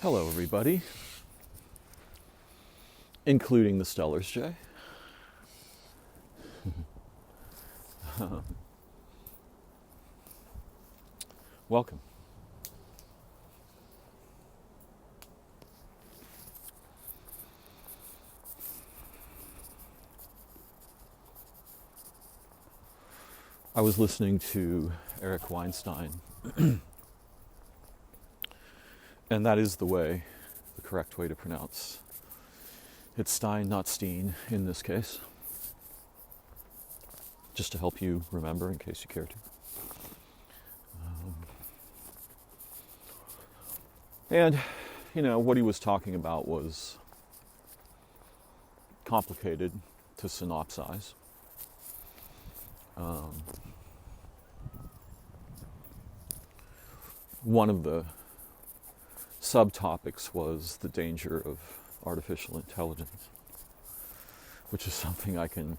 Hello, everybody, including the Stellars, Jay. Welcome. I was listening to Eric Weinstein, and that is the correct way to pronounce. It's Stein, not Steen, in this case. Just to help you remember in case you care to. And, what he was talking about was complicated to synopsize. One of the subtopics was the danger of artificial intelligence, which is something I can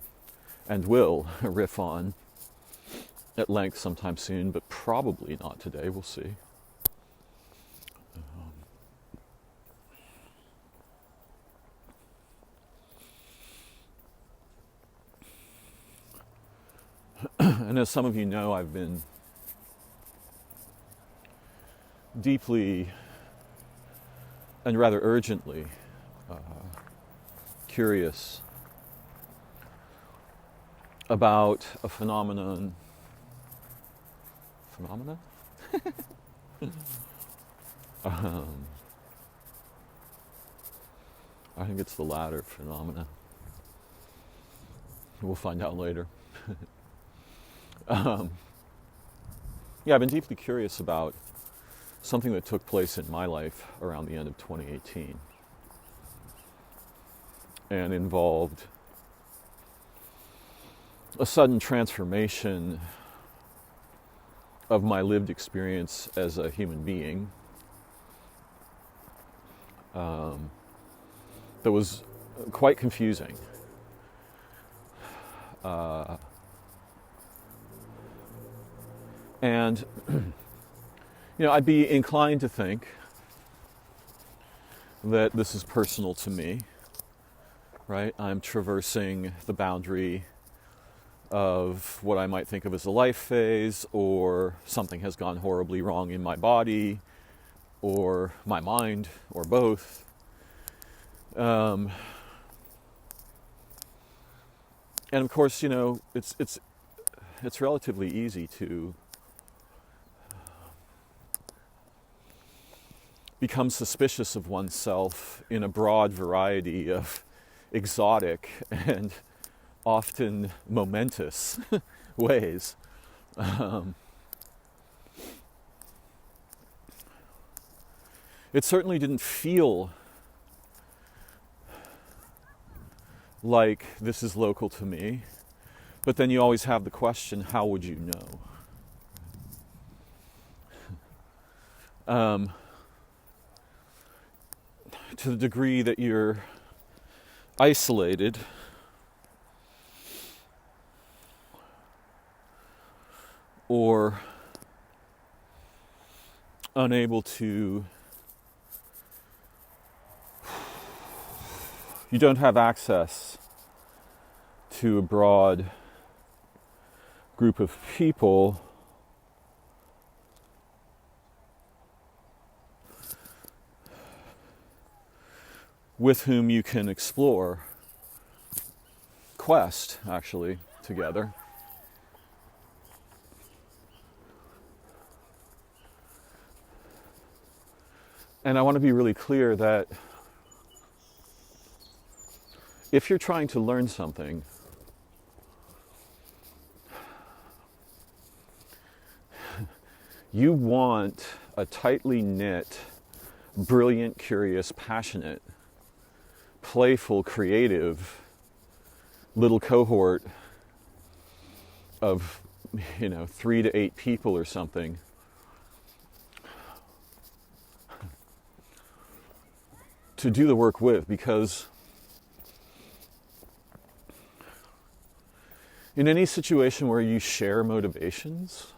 and will riff on at length sometime soon, but probably not today. We'll see. And as some of you know, I've been deeply and rather urgently curious about a phenomenon. I think it's the latter, phenomena. We'll find out later. I've been deeply curious about something that took place in my life around the end of 2018 and involved a sudden transformation of my lived experience as a human being that was quite confusing. And, I'd be inclined to think that this is personal to me, right? I'm traversing the boundary of what I might think of as a life phase, or something has gone horribly wrong in my body, or my mind, or both. And of course, it's relatively easy to become suspicious of oneself in a broad variety of exotic and often momentous ways. It certainly didn't feel like this is local to me, but then you always have the question, how would you know? To the degree that you're isolated, or unable to, you don't have access to a broad group of people with whom you can explore, quest, actually, together. And I want to be really clear that if you're trying to learn something, you want a tightly knit, brilliant, curious, passionate, playful, creative little cohort of, 3 to 8 people or something to do the work with, because in any situation where you share motivations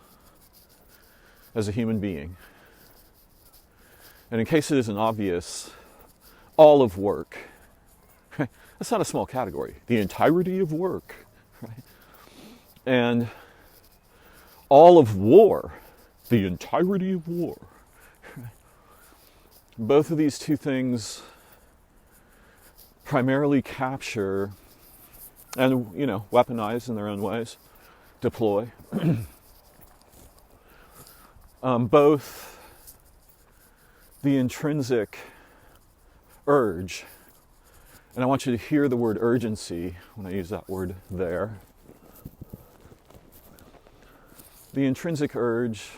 as a human being, And in case it isn't obvious, all of work, right? That's not a small category. The entirety of work, right? And all of war, the entirety of war. Right? Both of these two things primarily capture and, weaponize in their own ways, deploy. Both the intrinsic urge, and I want you to hear the word urgency when I use that word there. The intrinsic urge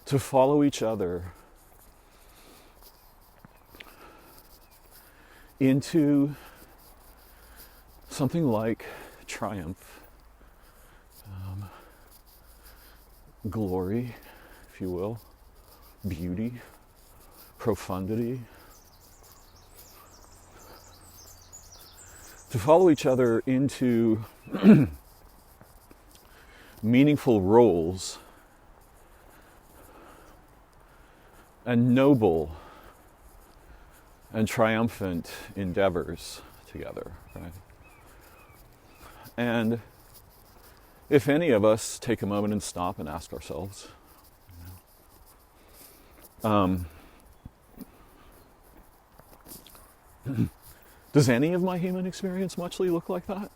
to follow each other into something like triumph, glory, if you will, beauty, profundity. To follow each other into meaningful roles and noble and triumphant endeavors together, right? And if any of us take a moment and stop and ask ourselves, does any of my human experience muchly look like that?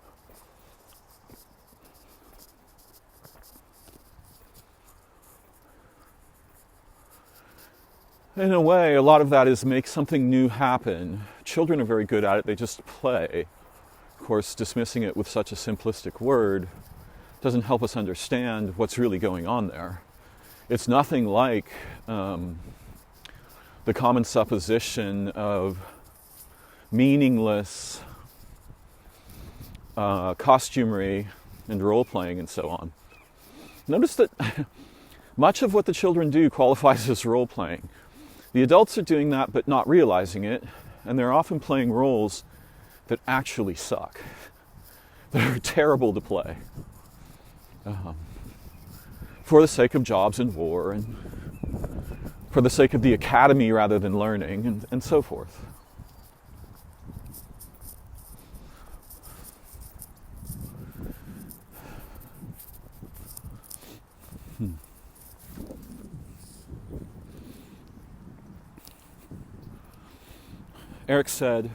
In a way, a lot of that is make something new happen. Children are very good at it, they just play. Of course, dismissing it with such a simplistic word doesn't help us understand what's really going on there. It's nothing like the common supposition of meaningless costumery and role-playing and so on. Notice that much of what the children do qualifies as role-playing. The adults are doing that but not realizing it, and they're often playing roles that actually suck, that are terrible to play, for the sake of jobs and war, and for the sake of the academy rather than learning, and so forth. Eric said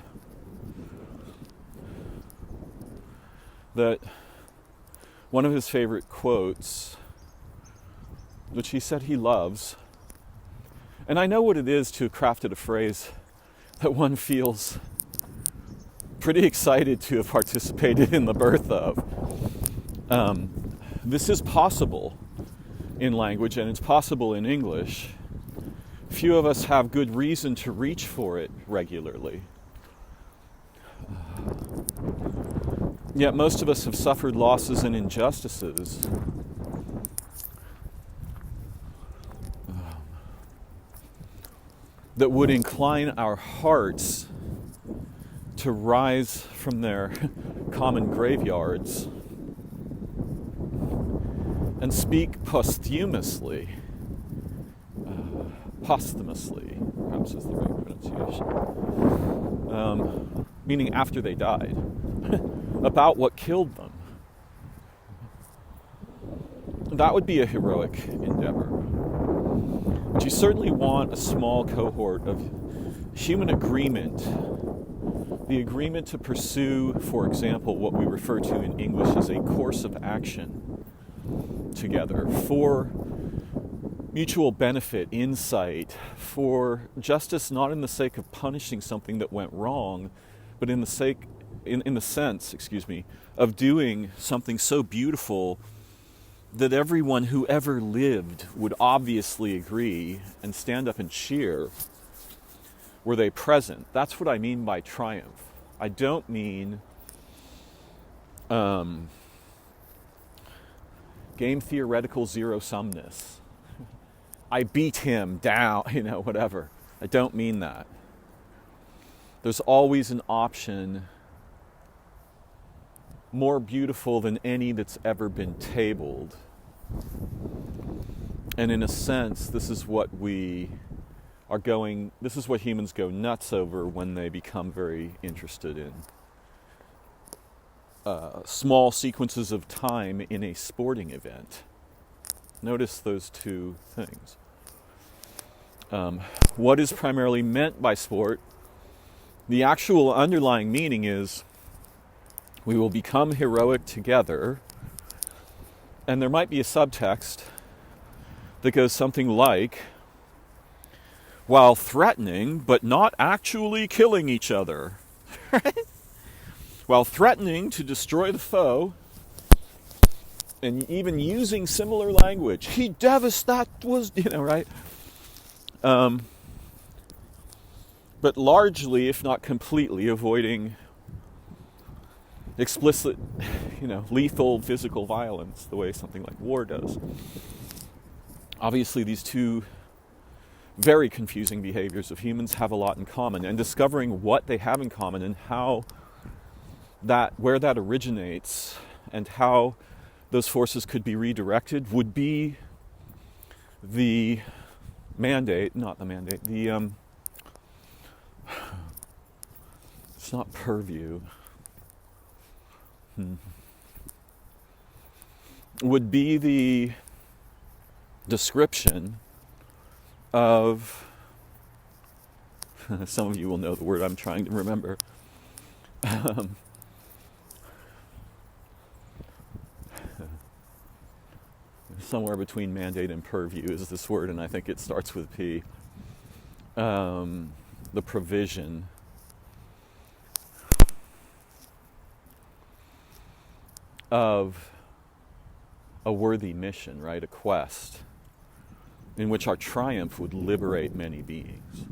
that one of his favorite quotes, which he said he loves, and I know what it is to have crafted a phrase that one feels pretty excited to have participated in the birth of. This is possible in language, and it's possible in English. Few of us have good reason to reach for it regularly. Yet most of us have suffered losses and injustices that would incline our hearts to rise from their common graveyards and speak posthumously, perhaps is the right pronunciation, meaning after they died, about what killed them. That would be a heroic endeavor. But you certainly want a small cohort of human agreement, the agreement to pursue, for example, what we refer to in English as a course of action together for mutual benefit, insight, for justice not in the sake of punishing something that went wrong, but in the sense of doing something so beautiful that everyone who ever lived would obviously agree and stand up and cheer were they present. That's what I mean by triumph. I don't mean game theoretical zero-sumness. I beat him down, whatever. I don't mean that. There's always an option more beautiful than any that's ever been tabled. And in a sense, this is what humans go nuts over when they become very interested in small sequences of time in a sporting event. Notice those two things. What is primarily meant by sport? The actual underlying meaning is we will become heroic together, and there might be a subtext that goes something like, while threatening but not actually killing each other. While threatening to destroy the foe, and even using similar language. He devastated, right? But largely, if not completely, avoiding explicit, lethal physical violence the way something like war does. Obviously, these two very confusing behaviors of humans have a lot in common, and discovering what they have in common and where that originates and how those forces could be redirected would be the mandate, not the mandate, it's not purview, would be the description of, some of you will know the word I'm trying to remember, somewhere between mandate and purview is this word, and I think it starts with P. The provision of a worthy mission, right? A quest in which our triumph would liberate many beings.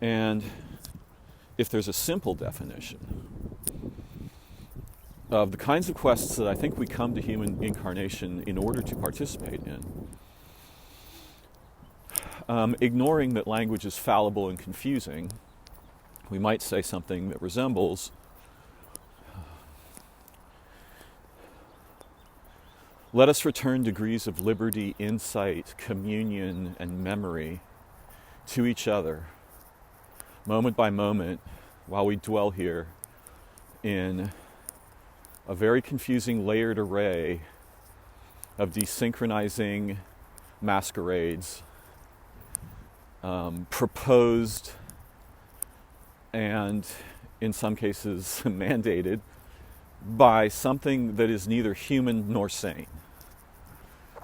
And if there's a simple definition of the kinds of quests that I think we come to human incarnation in order to participate in, ignoring that language is fallible and confusing, we might say something that resembles, let us return degrees of liberty, insight, communion, and memory to each other, moment by moment, while we dwell here in a very confusing layered array of desynchronizing masquerades, proposed and in some cases mandated by something that is neither human nor sane.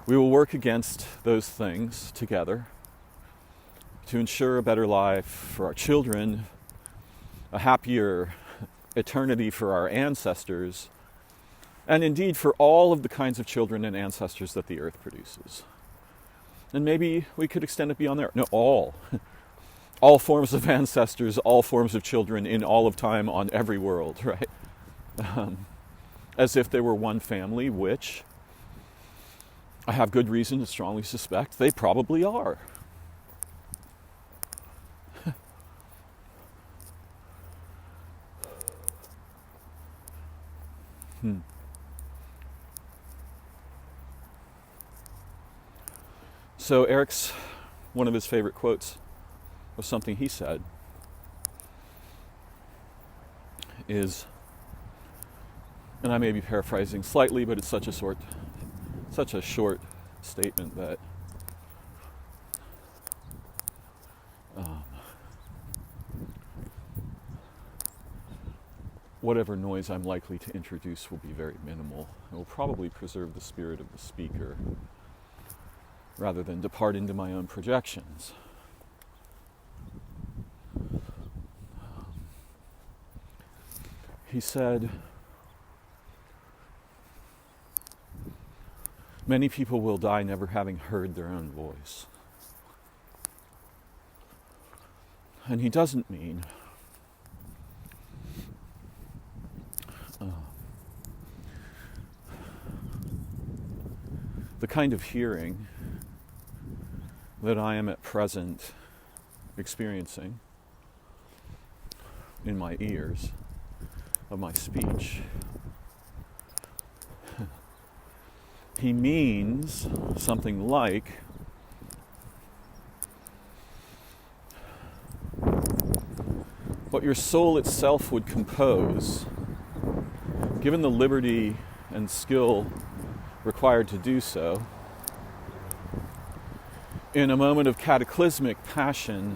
We will work against those things together to ensure a better life for our children, a happier eternity for our ancestors, and indeed for all of the kinds of children and ancestors that the earth produces. And maybe we could extend it beyond there. No, all. All forms of ancestors, all forms of children in all of time on every world, right? As if they were one family, which I have good reason to strongly suspect they probably are. So Eric's, one of his favorite quotes was something he said is, and I may be paraphrasing slightly, but it's such a short statement that whatever noise I'm likely to introduce will be very minimal. It will probably preserve the spirit of the speaker rather than depart into my own projections. He said, many people will die never having heard their own voice. And he doesn't mean the kind of hearing that I am at present experiencing in my ears of my speech, he means something like, what your soul itself would compose, given the liberty and skill required to do so, in a moment of cataclysmic passion,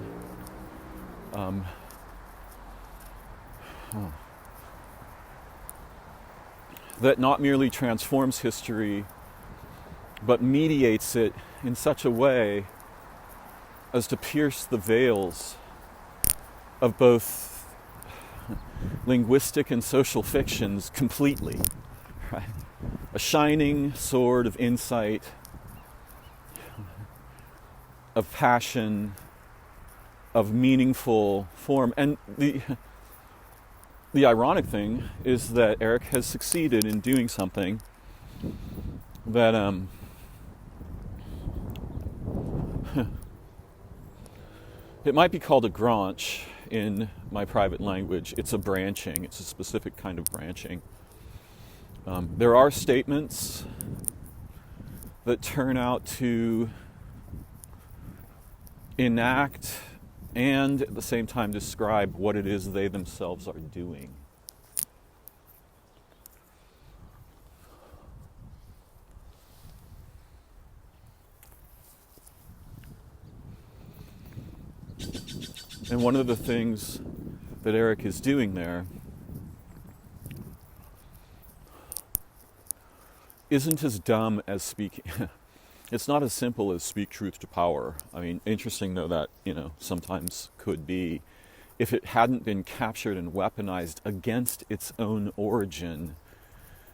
that not merely transforms history, but mediates it in such a way as to pierce the veils of both linguistic and social fictions completely. Right? A shining sword of insight, of passion, of meaningful form. And the ironic thing is that Eric has succeeded in doing something that it might be called a branch in my private language. It's a branching. It's a specific kind of branching. There are statements that turn out to enact and at the same time describe what it is they themselves are doing. And one of the things that Eric is doing there isn't as dumb as speaking. It's not as simple as speak truth to power. I mean, interesting though that, sometimes could be, if it hadn't been captured and weaponized against its own origin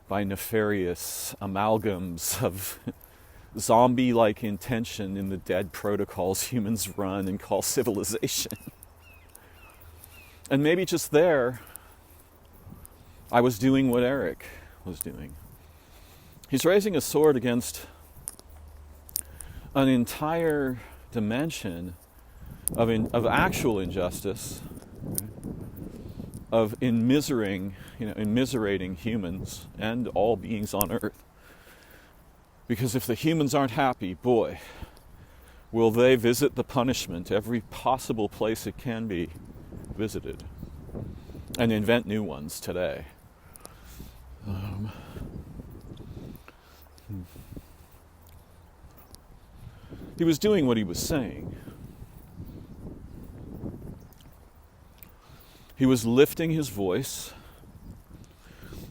by nefarious amalgams of zombie-like intention in the dead protocols humans run and call civilization. And maybe just there, I was doing what Eric was doing. He's raising a sword against an entire dimension of actual injustice, of immiserating humans and all beings on earth. Because if the humans aren't happy, boy, will they visit the punishment every possible place it can be visited and invent new ones today. He was doing what he was saying. He was lifting his voice.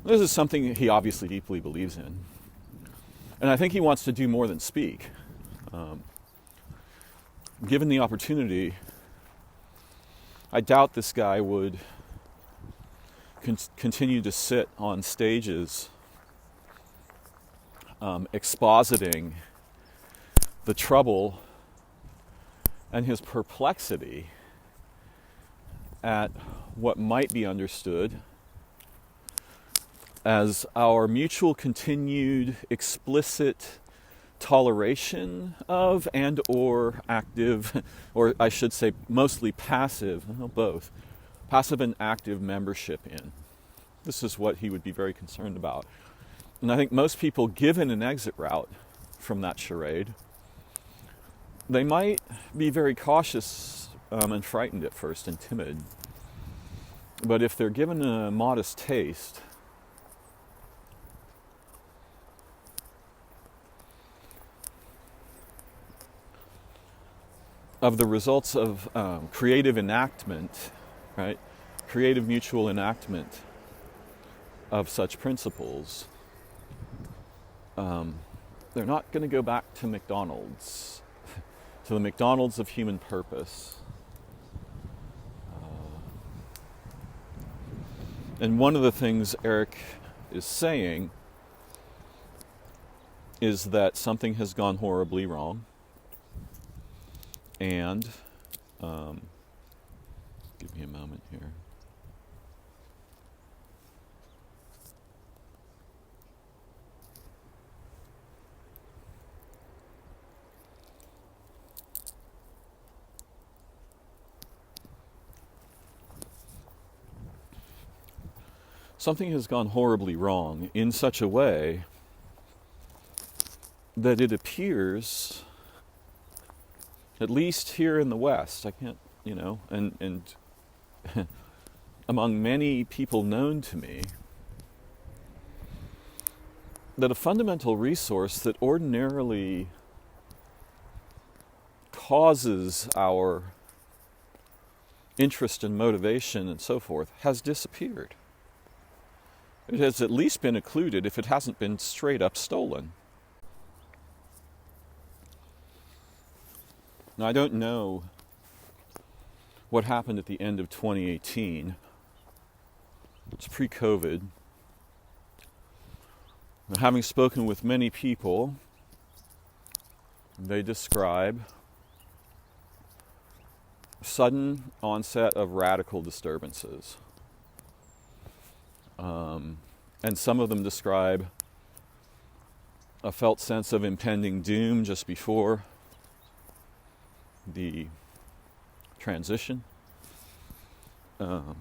This is something he obviously deeply believes in. And I think he wants to do more than speak. Given the opportunity, I doubt this guy would continue to sit on stages expositing the trouble and his perplexity at what might be understood as our mutual continued explicit toleration of and or active, or I should say mostly passive, both, passive and active membership in. This is what he would be very concerned about. And I think most people, given an exit route from that charade, they might be very cautious and frightened at first and timid. But if they're given a modest taste of the results of creative enactment, right? Creative mutual enactment of such principles, they're not going to go back to McDonald's, to the McDonald's of human purpose. And one of the things Eric is saying is that something has gone horribly wrong. And, give me a moment here. Something has gone horribly wrong in such a way that it appears, at least here in the West, I can't, and among many people known to me, that a fundamental resource that ordinarily causes our interest and motivation and so forth has disappeared. It has at least been occluded if it hasn't been straight up stolen. Now, I don't know what happened at the end of 2018. It's pre-COVID. Now, having spoken with many people, they describe sudden onset of radical disturbances. And some of them describe a felt sense of impending doom just before the transition. And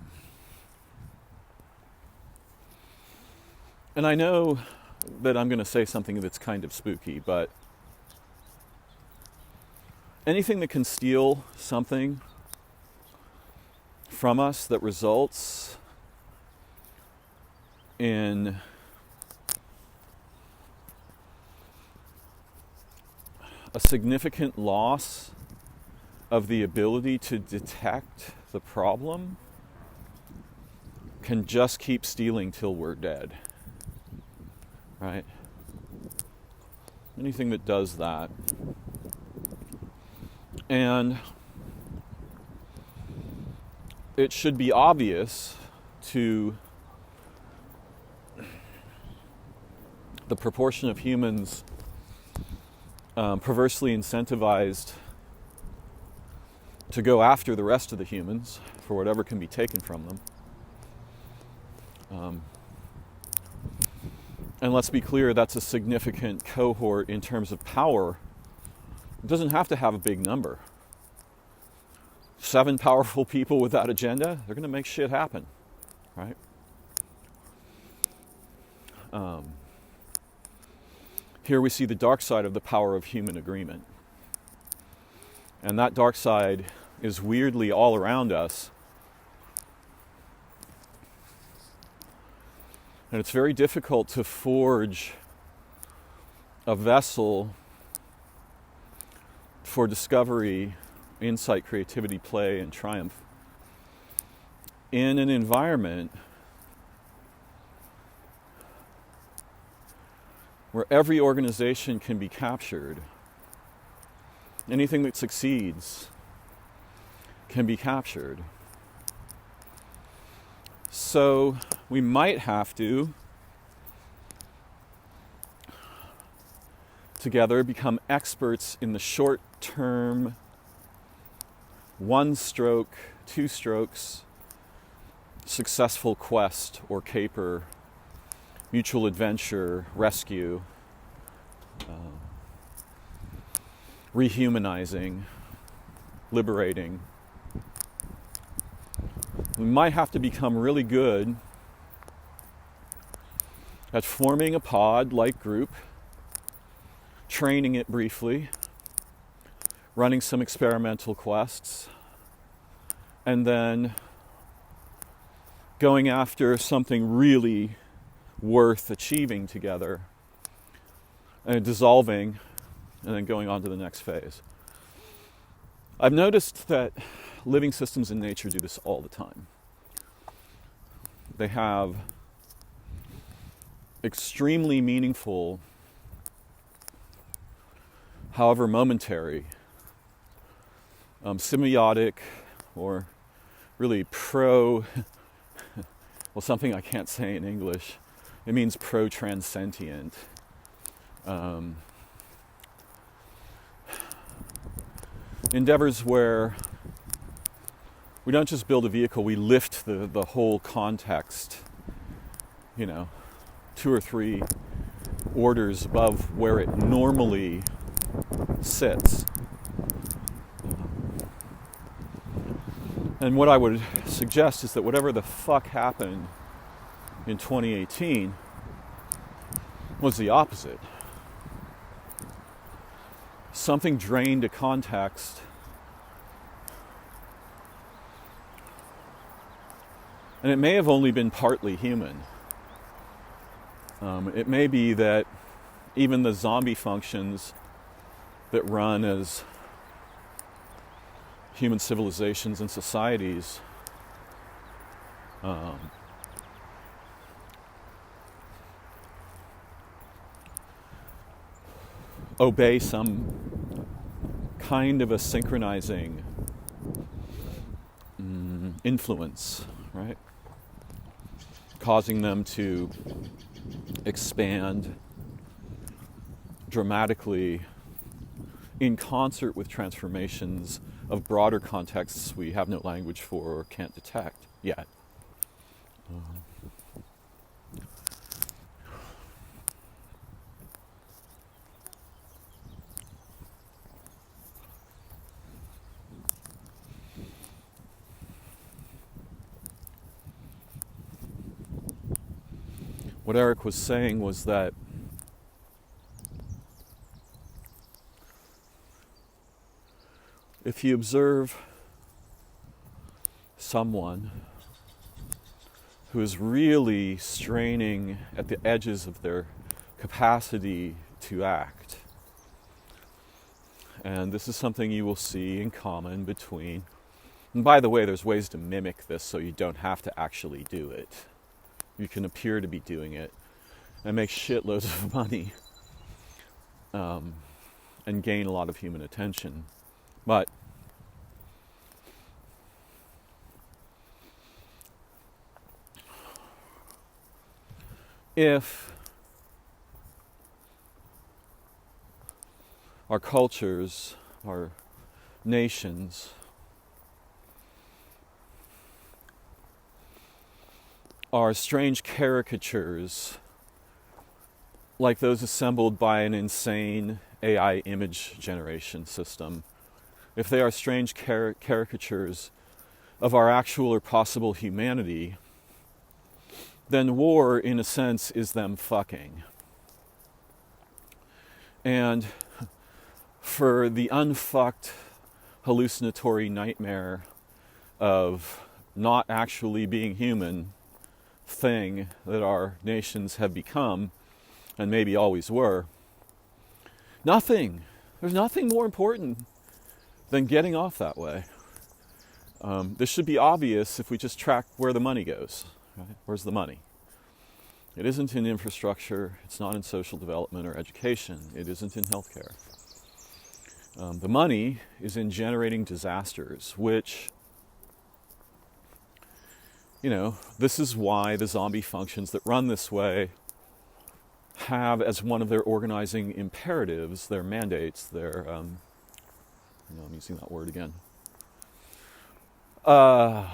I know that I'm going to say something that's kind of spooky, but anything that can steal something from us that results in a significant loss of the ability to detect the problem can just keep stealing till we're dead, right? Anything that does that. And it should be obvious to the proportion of humans perversely incentivized to go after the rest of the humans for whatever can be taken from them. And let's be clear, that's a significant cohort in terms of power. It doesn't have to have a big number. 7 powerful people with that agenda, they're going to make shit happen, right? Here we see the dark side of the power of human agreement. And that dark side is weirdly all around us. And it's very difficult to forge a vessel for discovery, insight, creativity, play, and triumph in an environment where every organization can be captured. Anything that succeeds can be captured. So we might have to, together, become experts in the short-term, one-stroke, two strokes, successful quest or caper, mutual adventure, rescue, rehumanizing, liberating. We might have to become really good at forming a pod-like group, training it briefly, running some experimental quests, and then going after something really worth achieving together, and dissolving, and then going on to the next phase. I've noticed that living systems in nature do this all the time. They have extremely meaningful, however momentary, symbiotic, or really something I can't say in English. It means pro-transcendent. Endeavors where we don't just build a vehicle, we lift the whole context, 2 or 3 orders above where it normally sits. And what I would suggest is that whatever the fuck happened in 2018 was the opposite. something drained to context and it may have only been partly human. It may be that even the zombie functions that run as human civilizations and societies obey some kind of a synchronizing influence, right? Causing them to expand dramatically in concert with transformations of broader contexts we have no language for or can't detect yet. What Eric was saying was that if you observe someone who is really straining at the edges of their capacity to act, and this is something you will see in common between, and by the way, there's ways to mimic this so you don't have to actually do it. You can appear to be doing it and make shitloads of money and gain a lot of human attention. But if our cultures, our nations, are strange caricatures like those assembled by an insane AI image generation system, if they are strange caricatures of our actual or possible humanity, then war, in a sense, is them fucking. And for the unfucked hallucinatory nightmare of not actually being human thing that our nations have become, and maybe always were, there's nothing more important than getting off that way. This should be obvious if we just track where the money goes. Right? Where's the money? It isn't in infrastructure, it's not in social development or education, it isn't in healthcare. The money is in generating disasters, which, this is why the zombie functions that run this way have as one of their organizing imperatives, their mandates, their, I'm using that word again, to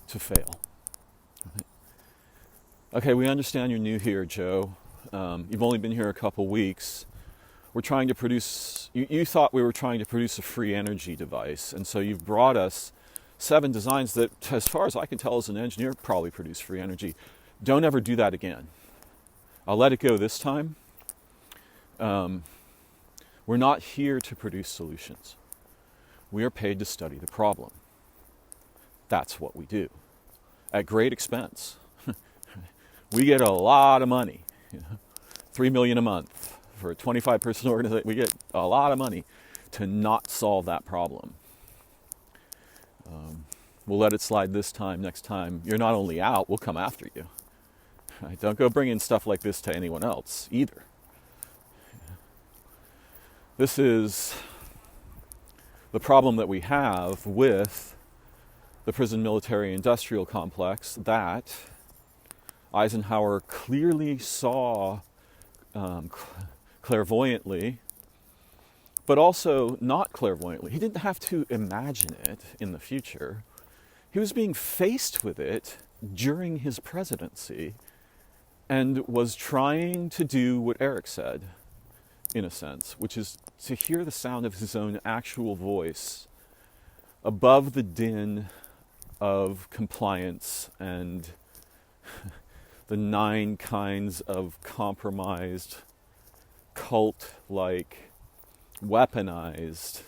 fail. Okay, we understand you're new here, Joe. You've only been here a couple weeks. We're trying to produce, you thought we were trying to produce a free energy device, and so you've brought us 7 designs that, as far as I can tell as an engineer, probably produce free energy. Don't ever do that again. I'll let it go this time. We're not here to produce solutions. We are paid to study the problem. That's what we do. At great expense. We get a lot of money. $3 million a month. For a 25-person organization, we get a lot of money to not solve that problem. We'll let it slide this time. Next time, you're not only out, we'll come after you. Right? Don't go bringing stuff like this to anyone else either. This is the problem that we have with the prison military industrial complex that Eisenhower clearly saw clairvoyantly, but also not clairvoyantly. He didn't have to imagine it in the future. He was being faced with it during his presidency and was trying to do what Eric said, in a sense, which is to hear the sound of his own actual voice above the din of compliance and the 9 kinds of compromised cult-like, weaponized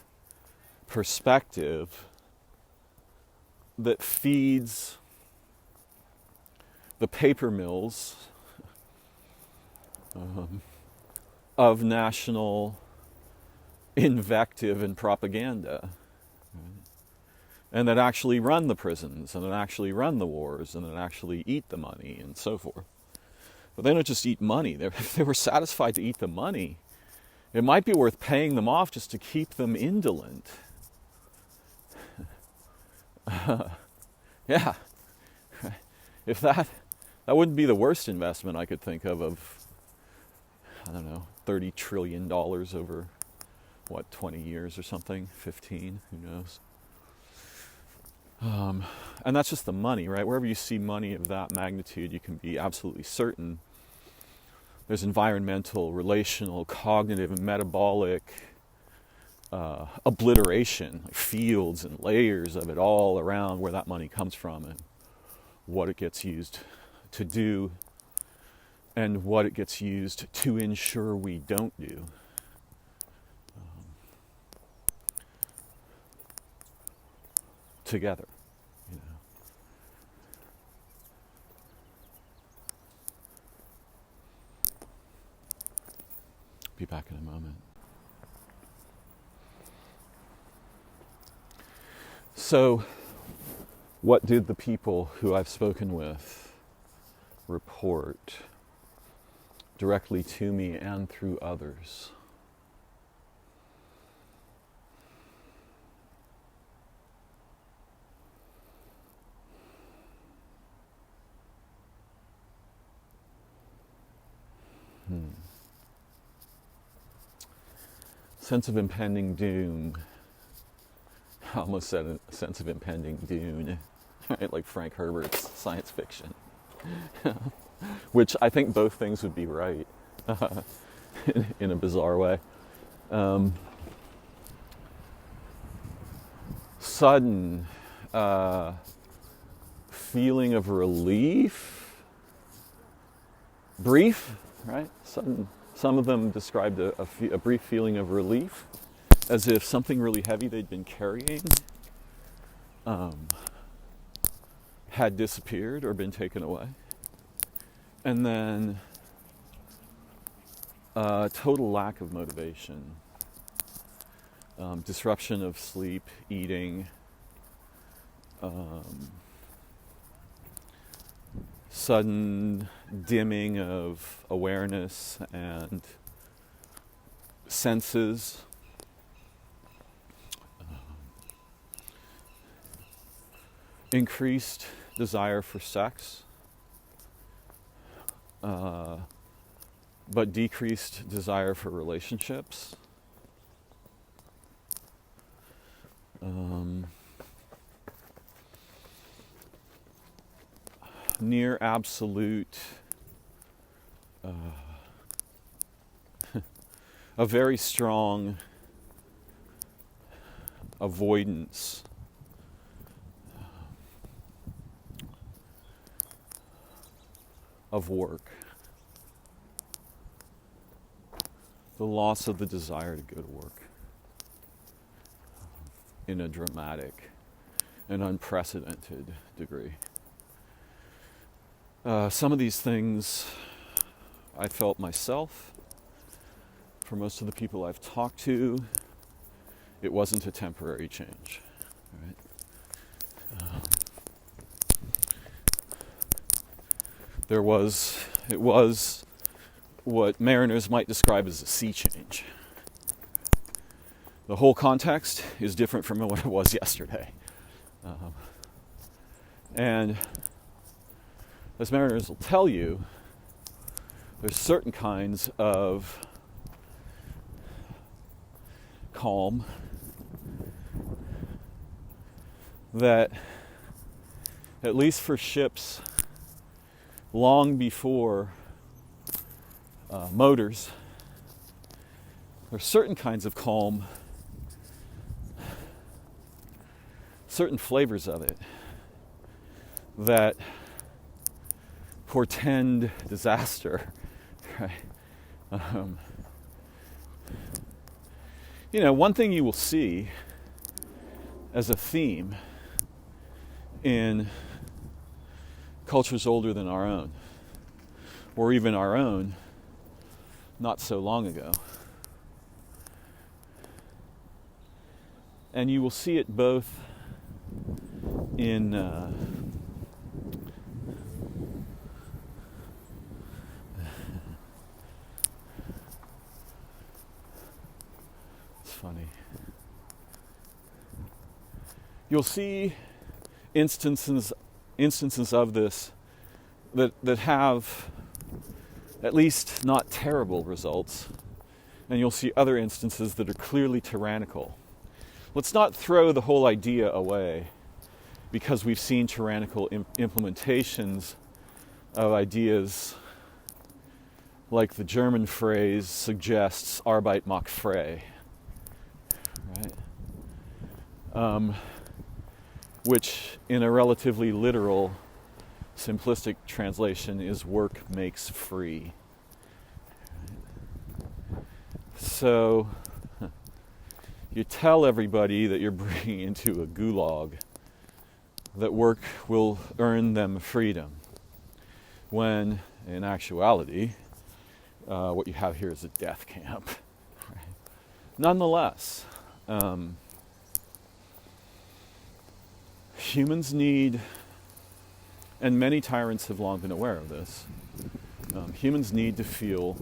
perspective that feeds the paper mills of national invective and propaganda, right? And that actually run the prisons, and that actually run the wars, and that actually eat the money, and so forth. But they don't just eat money. If they were satisfied to eat the money, it might be worth paying them off just to keep them indolent. Yeah. If that wouldn't be the worst investment I could think of, I don't know, $30 trillion over, 20 years or something? 15, who knows? And that's just the money, right? Wherever you see money of that magnitude, you can be absolutely certain there's environmental, relational, cognitive, and metabolic obliteration, like fields and layers of it all around where that money comes from and what it gets used to do and what it gets used to ensure we don't do. Together, you know. Be back in a moment. So, what did the people who I've spoken with report directly to me and through others? Sense of impending doom. I almost said a sense of impending dune, right? Like Frank Herbert's science fiction. Which I think both things would be right in a bizarre way. Sudden feeling of relief, brief, right? Sudden. Some of them described a brief feeling of relief, as if something really heavy they'd been carrying had disappeared or been taken away. And then total lack of motivation, disruption of sleep, eating, sudden dimming of awareness and senses, increased desire for sex, but decreased desire for relationships, near absolute, a very strong avoidance of work, the loss of the desire to go to work in a dramatic and unprecedented degree. Some of these things I felt myself. For most of the people I've talked to, it wasn't a temporary change, right? It was what mariners might describe as a sea change. The whole context is different from what it was yesterday. And as mariners will tell you, there's certain kinds of calm that, at least for ships long before motors, there's certain kinds of calm, certain flavors of it that portend disaster, right? One thing you will see as a theme in cultures older than our own, or even our own not so long ago. And you will see it both in it's funny. You'll see instances of this that have at least not terrible results, and you'll see other instances that are clearly tyrannical. Let's not throw the whole idea away because we've seen tyrannical implementations of ideas like the German phrase suggests, Arbeit macht frei, right? Which in a relatively literal, simplistic translation is work makes free. So you tell everybody that you're bringing into a gulag that work will earn them freedom, when in actuality what you have here is a death camp. Nonetheless, humans need, and many tyrants have long been aware of this, humans need to feel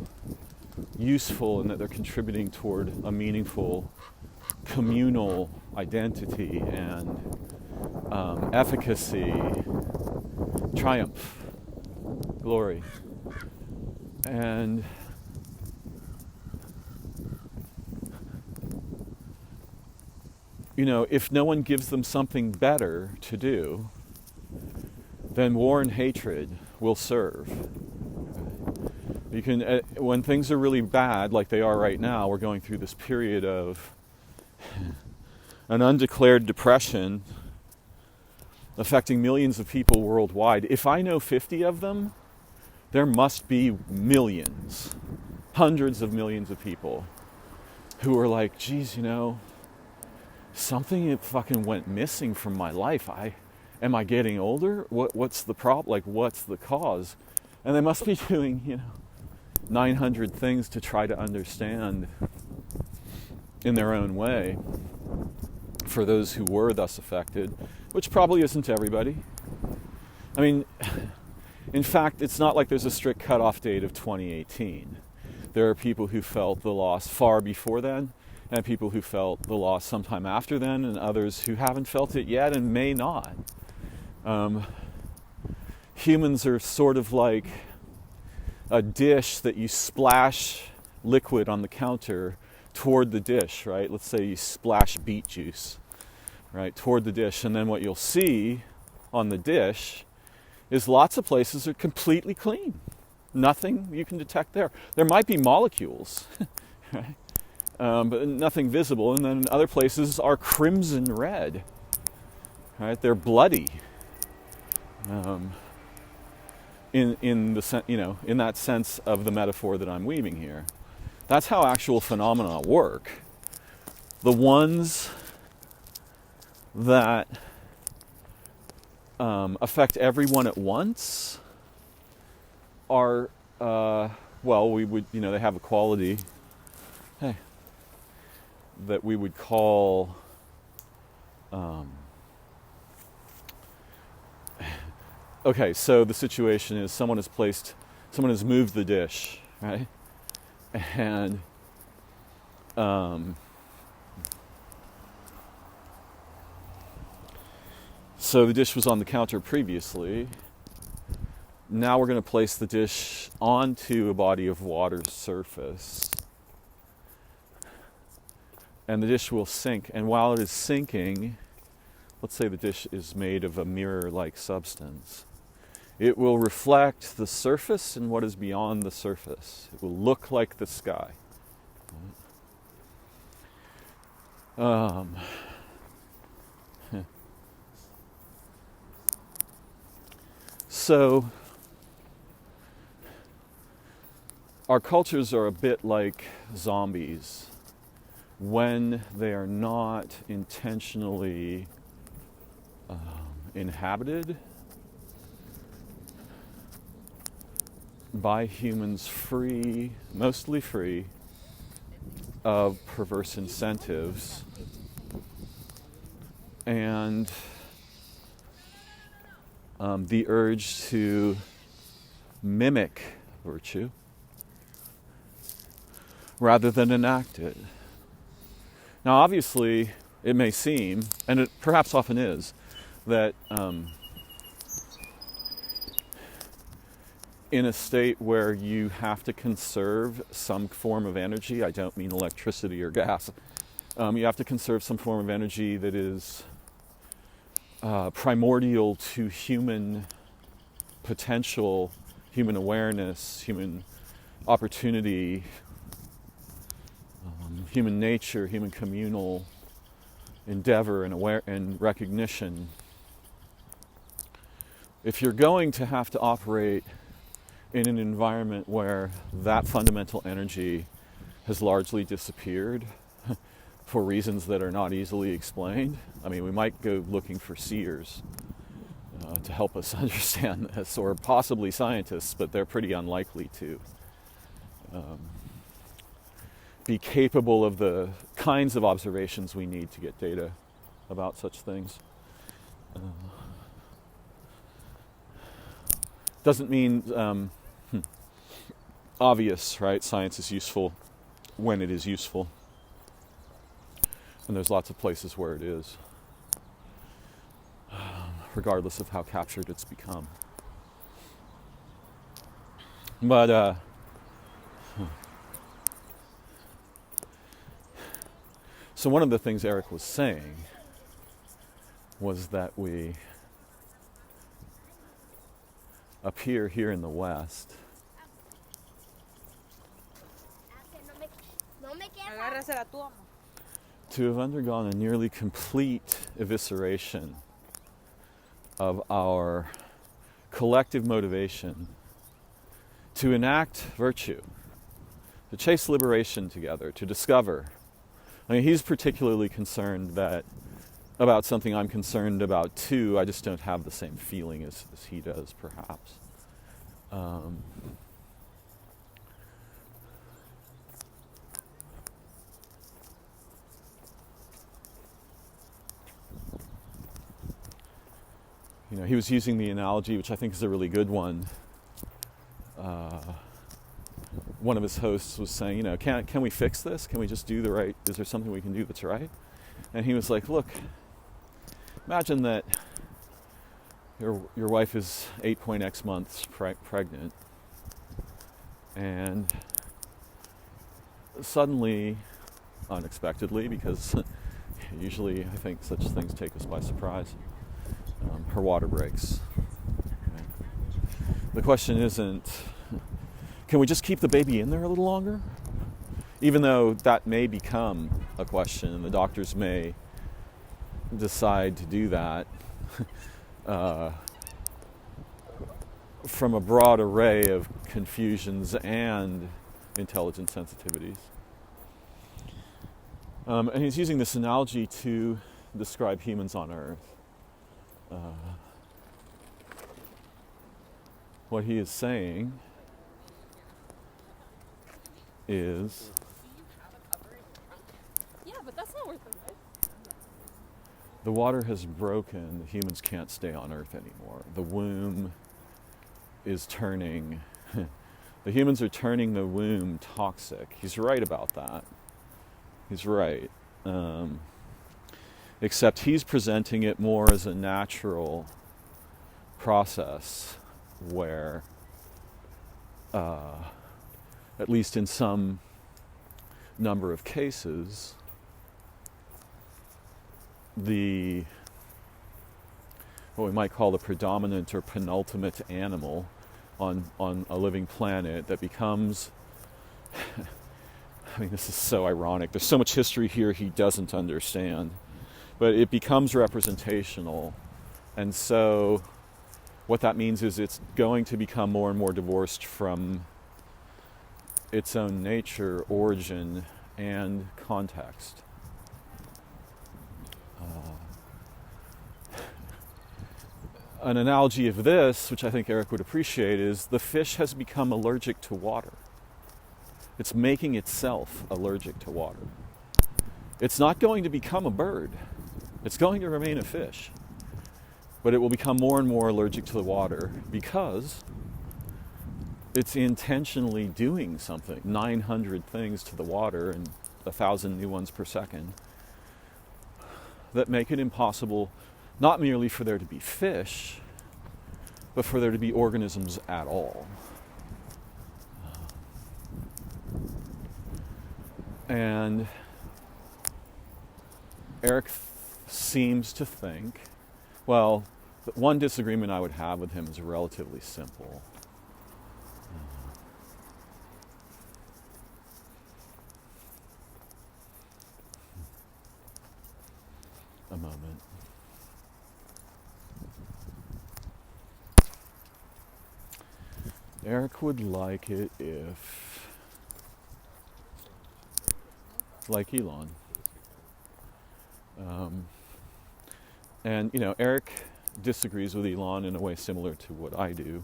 useful and that they're contributing toward a meaningful communal identity and efficacy, triumph, glory. And if no one gives them something better to do, then war and hatred will serve. You can, when things are really bad, like they are right now, we're going through this period of an undeclared depression affecting millions of people worldwide. If I know 50 of them, there must be millions, hundreds of millions of people who are like, geez, something fucking went missing from my life. Am I getting older? What's the problem? Like, what's the cause? And they must be doing, 900 things to try to understand in their own way for those who were thus affected, which probably isn't everybody. I mean, in fact, it's not like there's a strict cutoff date of 2018. There are people who felt the loss far before then, and people who felt the loss sometime after then, and others who haven't felt it yet and may not. Humans are sort of like a dish that you splash liquid on the counter toward the dish, right? Let's say you splash beet juice, right, toward the dish, and then what you'll see on the dish is lots of places are completely clean. Nothing you can detect there. There might be molecules, right? But nothing visible. And then other places are crimson red, right? They're bloody. In that sense of the metaphor that I'm weaving here. That's how actual phenomena work. The ones that affect everyone at once are, they have a quality, that we would call, okay, so the situation is someone has moved the dish, right? And so the dish was on the counter previously. Now we're going to place the dish onto a body of water's surface. And the dish will sink. And while it is sinking, let's say the dish is made of a mirror-like substance, it will reflect the surface and what is beyond the surface. It will look like the sky. So our cultures are a bit like zombies when they are not intentionally inhabited by humans free, mostly free, of perverse incentives and the urge to mimic virtue rather than enact it. Now, obviously, it may seem, and it perhaps often is, that in a state where you have to conserve some form of energy, I don't mean electricity or gas, you have to conserve some form of energy that is primordial to human potential, human awareness, human opportunity, human nature, human communal endeavor and recognition. If you're going to have to operate in an environment where that fundamental energy has largely disappeared for reasons that are not easily explained, I mean, we might go looking for seers to help us understand this, or possibly scientists, but they're pretty unlikely to be capable of the kinds of observations we need to get data about such things. Doesn't mean obvious, right? Science is useful when it is useful. And there's lots of places where it is, regardless of how captured it's become. But so one of the things Eric was saying was that we appear here in the West to have undergone a nearly complete evisceration of our collective motivation to enact virtue, to chase liberation together, to discover. I mean, he's particularly concerned about something I'm concerned about too. I just don't have the same feeling as he does, perhaps. He was using the analogy, which I think is a really good one. One of his hosts was saying, can we fix this? Can we just do the right? Is there something we can do that's right? And he was like, look, imagine that your wife is 8.x months pregnant, and suddenly, unexpectedly, because usually I think such things take us by surprise, her water breaks. Right? The question isn't, can we just keep the baby in there a little longer? Even though that may become a question, and the doctors may decide to do that from a broad array of confusions and intelligent sensitivities. And he's using this analogy to describe humans on Earth. What he is saying is, yeah, but that's not worth it, right? The water has broken. Humans can't stay on Earth anymore. The womb is turning. The humans are turning the womb toxic. He's right about that. He's right. Except he's presenting it more as a natural process where, at least in some number of cases, what we might call the predominant or penultimate animal on a living planet that becomes, I mean, this is so ironic. There's so much history here he doesn't understand. But it becomes representational. And so what that means is it's going to become more and more divorced from its own nature, origin, and context. An analogy of this, which I think Eric would appreciate, is the fish has become allergic to water. It's making itself allergic to water. It's not going to become a bird. It's going to remain a fish. But it will become more and more allergic to the water because it's intentionally doing something, 900 things to the water and 1,000 new ones per second, that make it impossible not merely for there to be fish, but for there to be organisms at all. And Eric seems to think, well, the one disagreement I would have with him is relatively simple. A moment. Eric would like it if, like Elon. And, Eric disagrees with Elon in a way similar to what I do.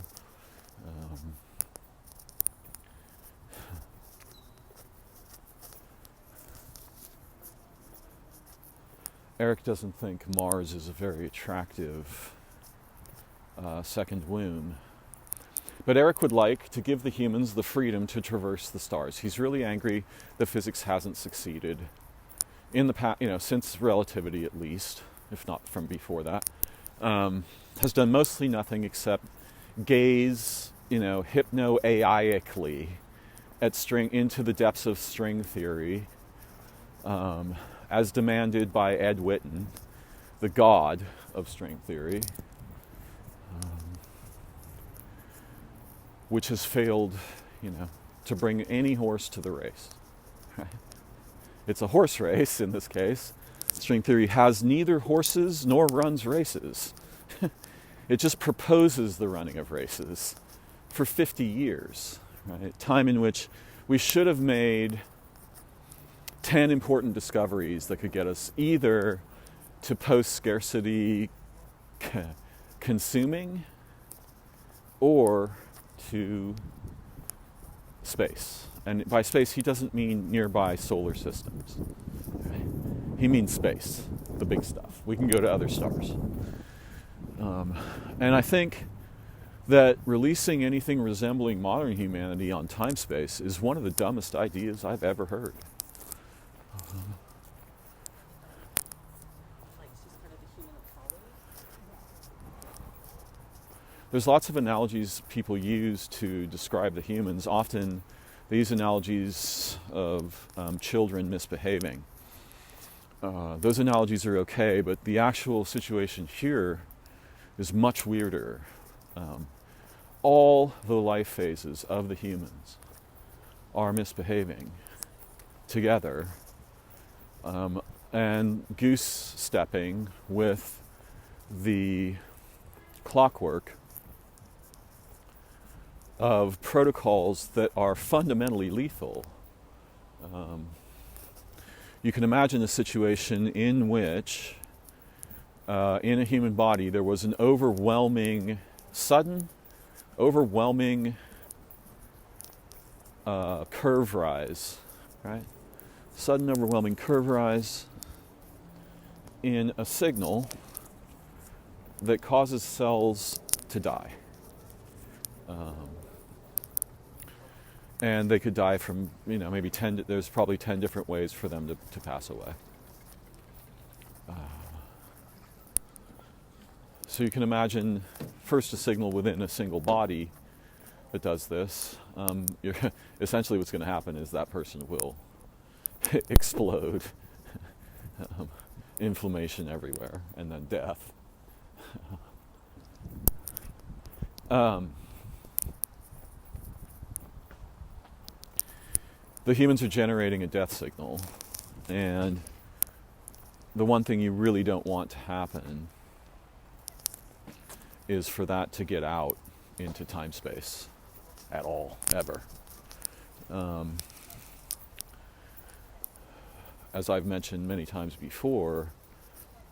Eric doesn't think Mars is a very attractive second womb. But Eric would like to give the humans the freedom to traverse the stars. He's really angry that physics hasn't succeeded in the past, since relativity at least, if not from before that. Has done mostly nothing except gaze, hypno-AIically at into the depths of string theory, as demanded by Ed Witten, the god of string theory. Which has failed, to bring any horse to the race. Right? It's a horse race in this case. String theory has neither horses nor runs races. It just proposes the running of races for 50 years, right? Time in which we should have made 10 important discoveries that could get us either to post-scarcity consuming or to space. And by space, he doesn't mean nearby solar systems. He means space, the big stuff. We can go to other stars. And I think that releasing anything resembling modern humanity on time space is one of the dumbest ideas I've ever heard. There's lots of analogies people use to describe the humans. Often they use analogies of children misbehaving. Those analogies are okay, but the actual situation here is much weirder. All the life phases of the humans are misbehaving together and goose stepping with the clockwork of protocols that are fundamentally lethal. You can imagine a situation in which in a human body there was an overwhelming curve rise, right? Sudden overwhelming curve rise in a signal that causes cells to die. And they could die from, maybe 10, there's probably 10 different ways for them to pass away. So you can imagine first a signal within a single body that does this. Essentially what's going to happen is that person will explode. Inflammation everywhere, and then death. The humans are generating a death signal, and the one thing you really don't want to happen is for that to get out into time-space at all, ever. as I've mentioned many times before,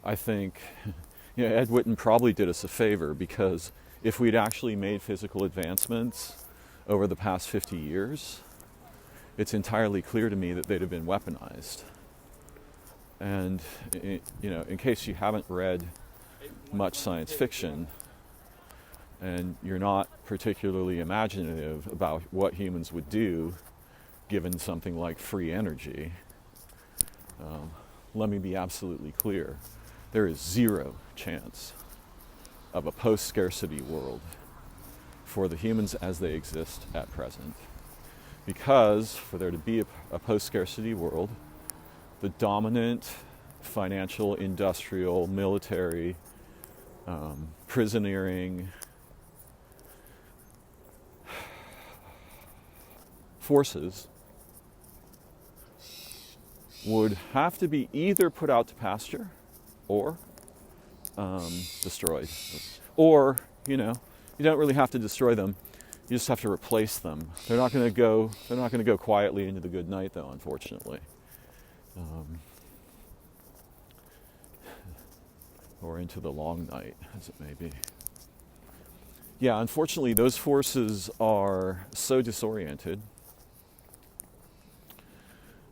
I think Ed Witten probably did us a favor, because if we'd actually made physical advancements over the past 50 years, it's entirely clear to me that they'd have been weaponized. And in case you haven't read much science fiction, and you're not particularly imaginative about what humans would do given something like free energy, let me be absolutely clear. There is zero chance of a post-scarcity world for the humans as they exist at present. Because for there to be a post-scarcity world, the dominant financial, industrial, military, prisoneering forces would have to be either put out to pasture or destroyed. Or, you don't really have to destroy them. You just have to replace them. They're not going to go quietly into the good night, though, unfortunately. Or into the long night, as it may be. Yeah, unfortunately, those forces are so disoriented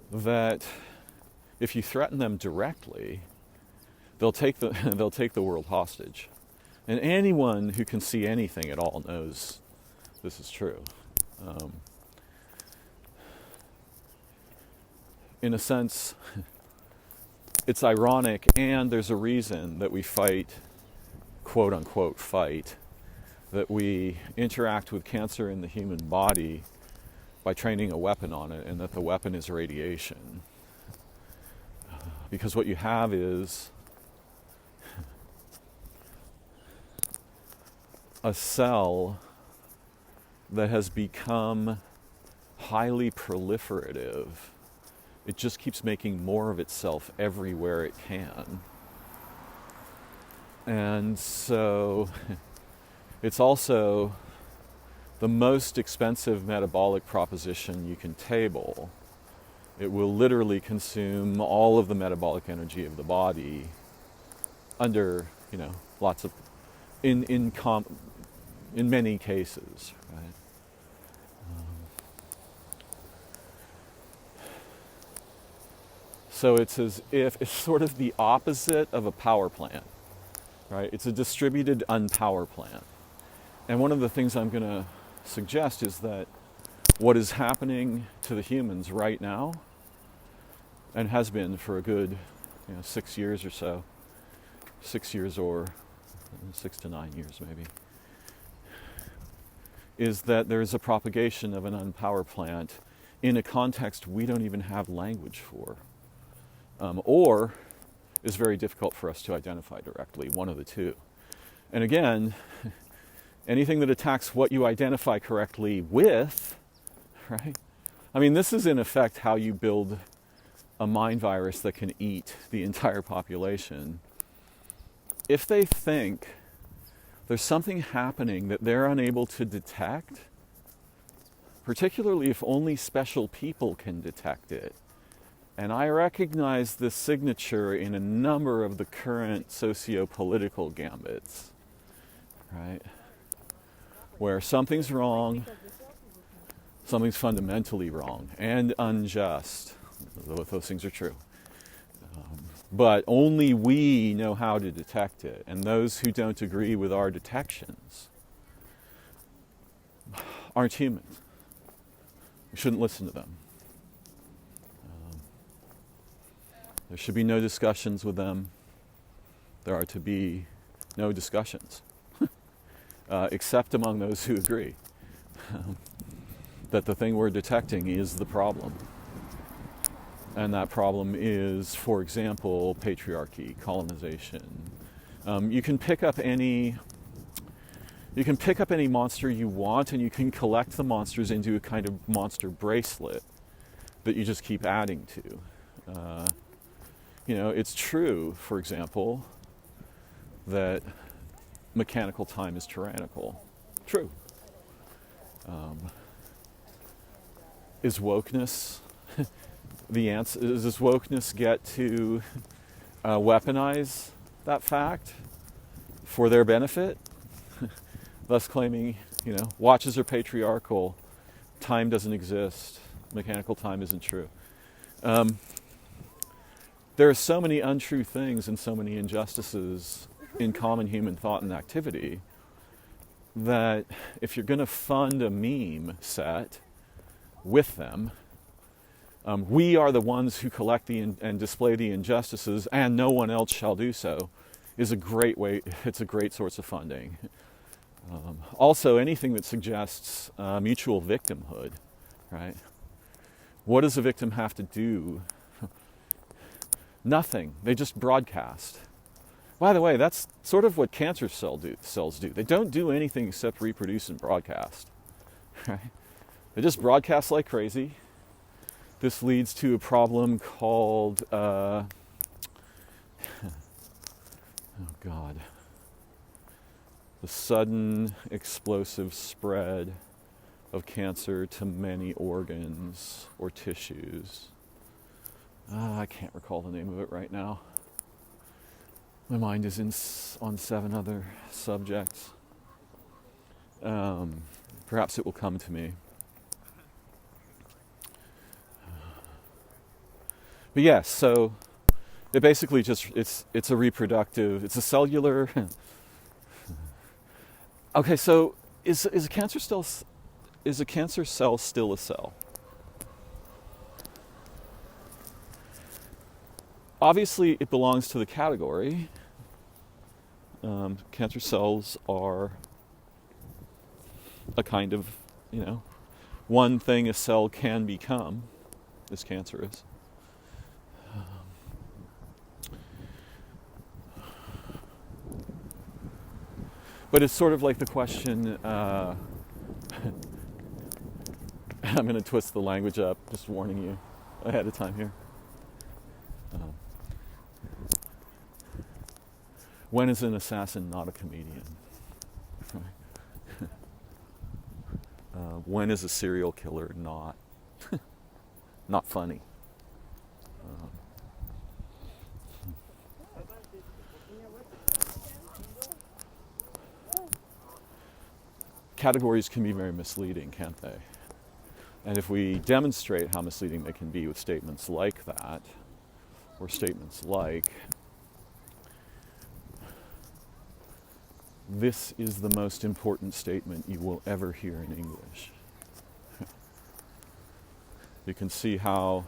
that if you threaten them directly, they'll take the world hostage. And anyone who can see anything at all knows this is true. In a sense, it's ironic, and there's a reason that we fight, quote unquote fight, that we interact with cancer in the human body by training a weapon on it, and that the weapon is radiation. Because what you have is a cell that has become highly proliferative. It just keeps making more of itself everywhere it can. And so it's also the most expensive metabolic proposition you can table. It will literally consume all of the metabolic energy of the body under, lots of, in many cases, right? So it's as if it's sort of the opposite of a power plant, right? It's a distributed unpower plant. And one of the things I'm going to suggest is that what is happening to the humans right now, and has been for a good 6 years or so, 6 years or 6 to 9 years maybe, is that there's a propagation of an unpower plant in a context we don't even have language for. Or is very difficult for us to identify directly, one of the two. And again, anything that attacks what you identify correctly with, right? I mean, this is in effect how you build a mind virus that can eat the entire population. If they think there's something happening that they're unable to detect, particularly if only special people can detect it, and I recognize this signature in a number of the current socio-political gambits, right? Where something's wrong, something's fundamentally wrong and unjust. Both those things are true. But only we know how to detect it. And those who don't agree with our detections aren't human. We shouldn't listen to them. There should be no discussions with them. There are to be no discussions, except among those who agree that the thing we're detecting is the problem. And that problem is, for example, patriarchy, colonization. You can pick up any monster you want, and you can collect the monsters into a kind of monster bracelet that you just keep adding to. It's true, for example, that mechanical time is tyrannical. True. Is wokeness the answer does wokeness get to weaponize that fact for their benefit, thus claiming, watches are patriarchal, time doesn't exist, mechanical time isn't true. There are so many untrue things and so many injustices in common human thought and activity that if you're going to fund a meme set with them, we are the ones who collect and display the injustices, and no one else shall do so, is a great way. It's a great source of funding. Also, anything that suggests mutual victimhood, right? What does a victim have to do? Nothing. They just broadcast. By the way, that's sort of what cancer cells do. They don't do anything except reproduce and broadcast. Right? They just broadcast like crazy. This leads to a problem called, oh God, the sudden explosive spread of cancer to many organs or tissues. I can't recall the name of it right now. My mind is on 7 other subjects. Perhaps it will come to me. But yes, so it basically just, it's a reproductive, it's a cellular. Okay, so is a cancer cell still a cell? Obviously, it belongs to the category. Cancer cells are a kind of, one thing a cell can become is cancerous. But it's sort of like the question, I'm going to twist the language up, just warning you ahead of time here. When is an assassin not a comedian? Right? When is a serial killer not funny? Categories can be very misleading, can't they? And if we demonstrate how misleading they can be with statements like that, or statements like, this is the most important statement you will ever hear in English. You can see how,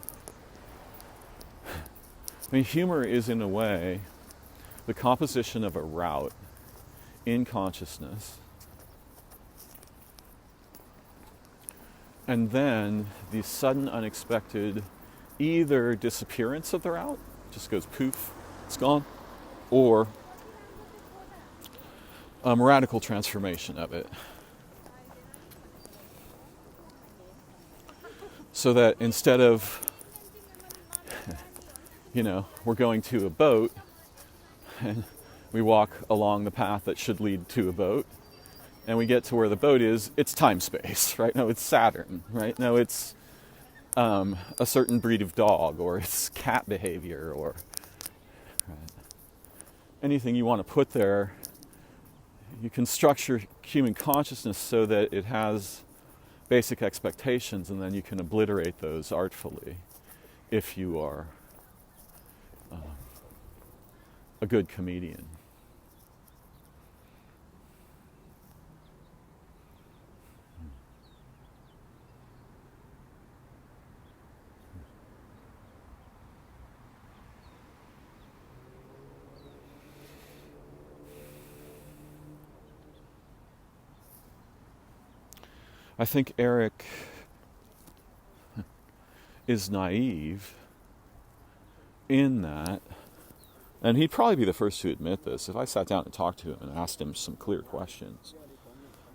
humor is in a way the composition of a route in consciousness, and then the sudden unexpected either disappearance of the route, just goes poof, it's gone, or radical transformation of it. So that instead of, we're going to a boat and we walk along the path that should lead to a boat and we get to where the boat is, it's time-space, right? No, it's Saturn, right? No, it's a certain breed of dog, or it's cat behavior, or right, anything you want to put there. You can structure human consciousness so that it has basic expectations, and then you can obliterate those artfully if you are a good comedian. I think Eric is naive in that, and he'd probably be the first to admit this. If I sat down and talked to him and asked him some clear questions,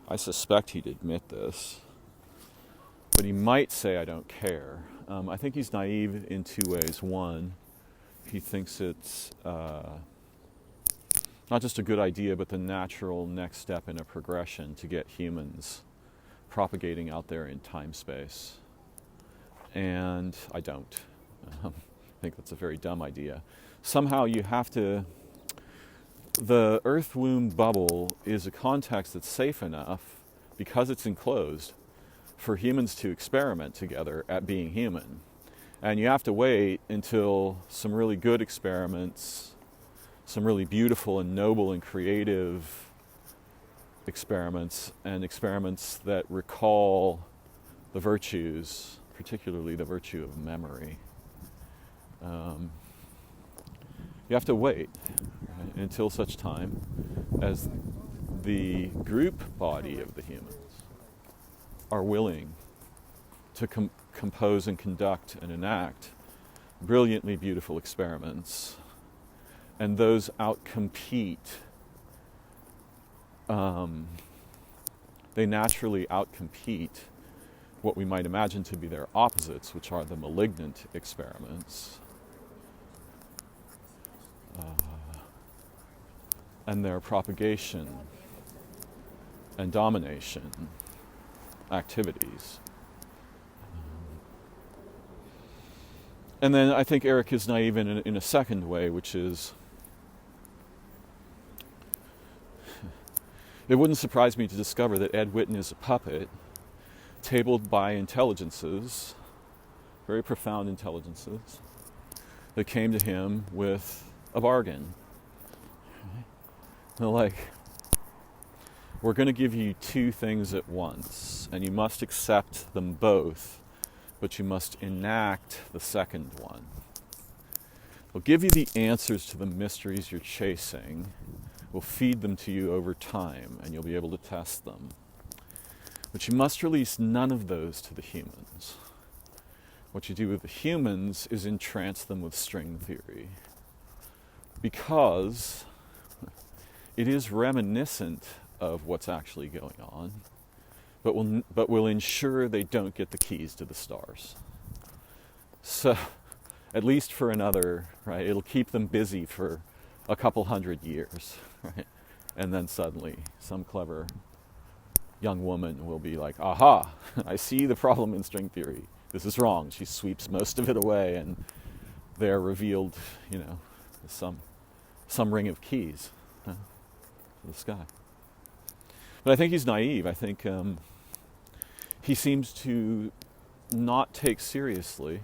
I suspect he'd admit this. But he might say, I don't care. I think he's naive in 2 ways. One, he thinks it's not just a good idea, but the natural next step in a progression to get humans propagating out there in time-space. And I don't. I think that's a very dumb idea. Somehow you have to, the earth womb bubble is a context that's safe enough, because it's enclosed, for humans to experiment together at being human. And you have to wait until some really good experiments, some really beautiful and noble and creative experiments, and experiments that recall the virtues, particularly the virtue of memory. You have to wait, right, until such time as the group body of the humans are willing to compose and conduct and enact brilliantly beautiful experiments, and those outcompete, they naturally outcompete what we might imagine to be their opposites, which are the malignant experiments, and their propagation and domination activities. And then I think Eric is naive in a second way, which is, it wouldn't surprise me to discover that Ed Witten is a puppet tabled by intelligences, very profound intelligences, that came to him with a bargain. They're like, we're going to give you two things at once, and you must accept them both, but you must enact the second one. We'll give you the answers to the mysteries you're chasing. We'll feed them to you over time, and you'll be able to test them. But you must release none of those to the humans. What you do with the humans is entrance them with string theory, because it is reminiscent of what's actually going on, but will ensure they don't get the keys to the stars. So, at least for another, right, it'll keep them busy for a couple hundred years, right? And then suddenly some clever young woman will be like, aha, I see the problem in string theory. This is wrong. She sweeps most of it away, and they're revealed, some ring of keys to the sky. But I think he's naive. I think he seems to not take seriously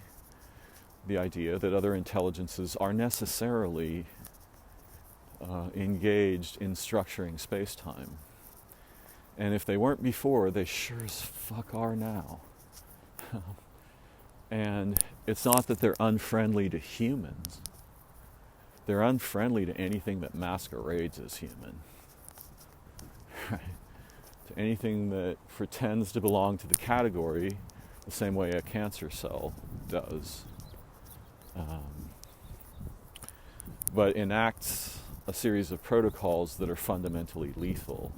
the idea that other intelligences are necessarily engaged in structuring space-time. And if they weren't before, they sure as fuck are now. And it's not that they're unfriendly to humans. They're unfriendly to anything that masquerades as human. Right? To anything that pretends to belong to the category the same way a cancer cell does. But enacts a series of protocols that are fundamentally lethal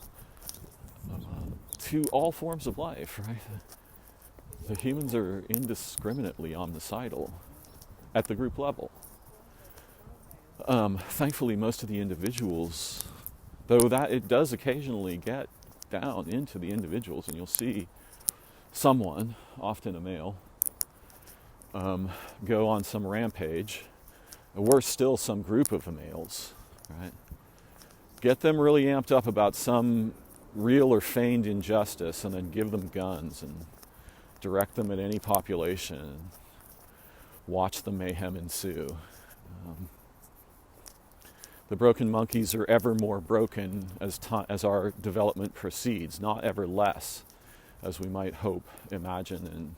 to all forms of life, right? The humans are indiscriminately omnicidal at the group level. Thankfully, most of the individuals, though that it does occasionally get down into the individuals, and you'll see someone, often a male, go on some rampage, or worse still, some group of males, right? Get them really amped up about some real or feigned injustice, and then give them guns and direct them at any population, and watch the mayhem ensue. The broken monkeys are ever more broken as our development proceeds, not ever less, as we might hope, imagine, and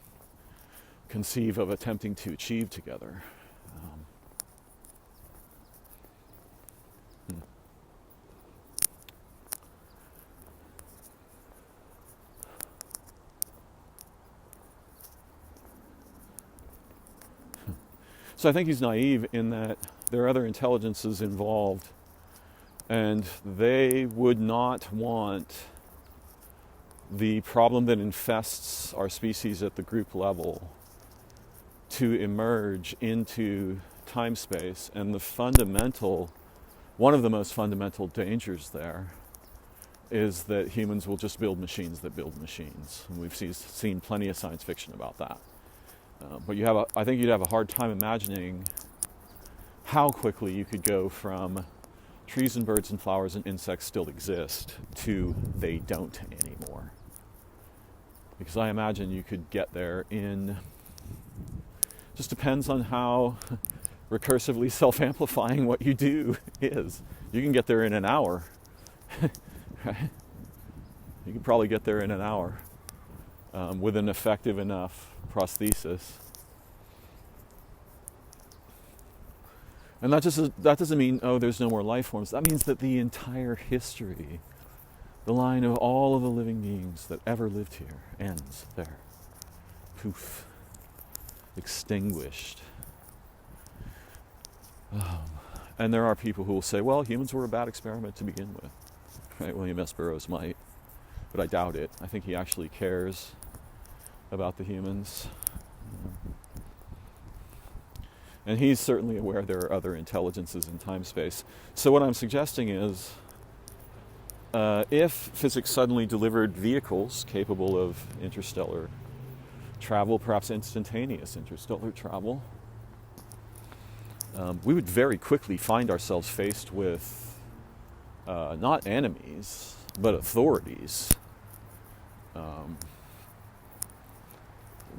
conceive of attempting to achieve together. So I think he's naive in that there are other intelligences involved, and they would not want the problem that infests our species at the group level to emerge into time-space. And one of the most fundamental dangers there is that humans will just build machines that build machines. And we've seen plenty of science fiction about that. But I think you'd have a hard time imagining how quickly you could go from trees and birds and flowers and insects still exist to they don't anymore. Because I imagine you could get there just depends on how recursively self-amplifying what you do is. You can get there in an hour. Right? You can probably get there in an hour with an effective enough prosthesis. And that doesn't mean, oh, there's no more life forms. That means that the entire history, the line of all of the living beings that ever lived here, ends there. Poof. Extinguished. And there are people who will say, well, humans were a bad experiment to begin with. Right? William S. Burroughs might, but I doubt it. I think he actually cares about the humans. And he's certainly aware there are other intelligences in time-space. So what I'm suggesting is, if physics suddenly delivered vehicles capable of interstellar travel, perhaps instantaneous interstellar travel, we would very quickly find ourselves faced with not enemies, but authorities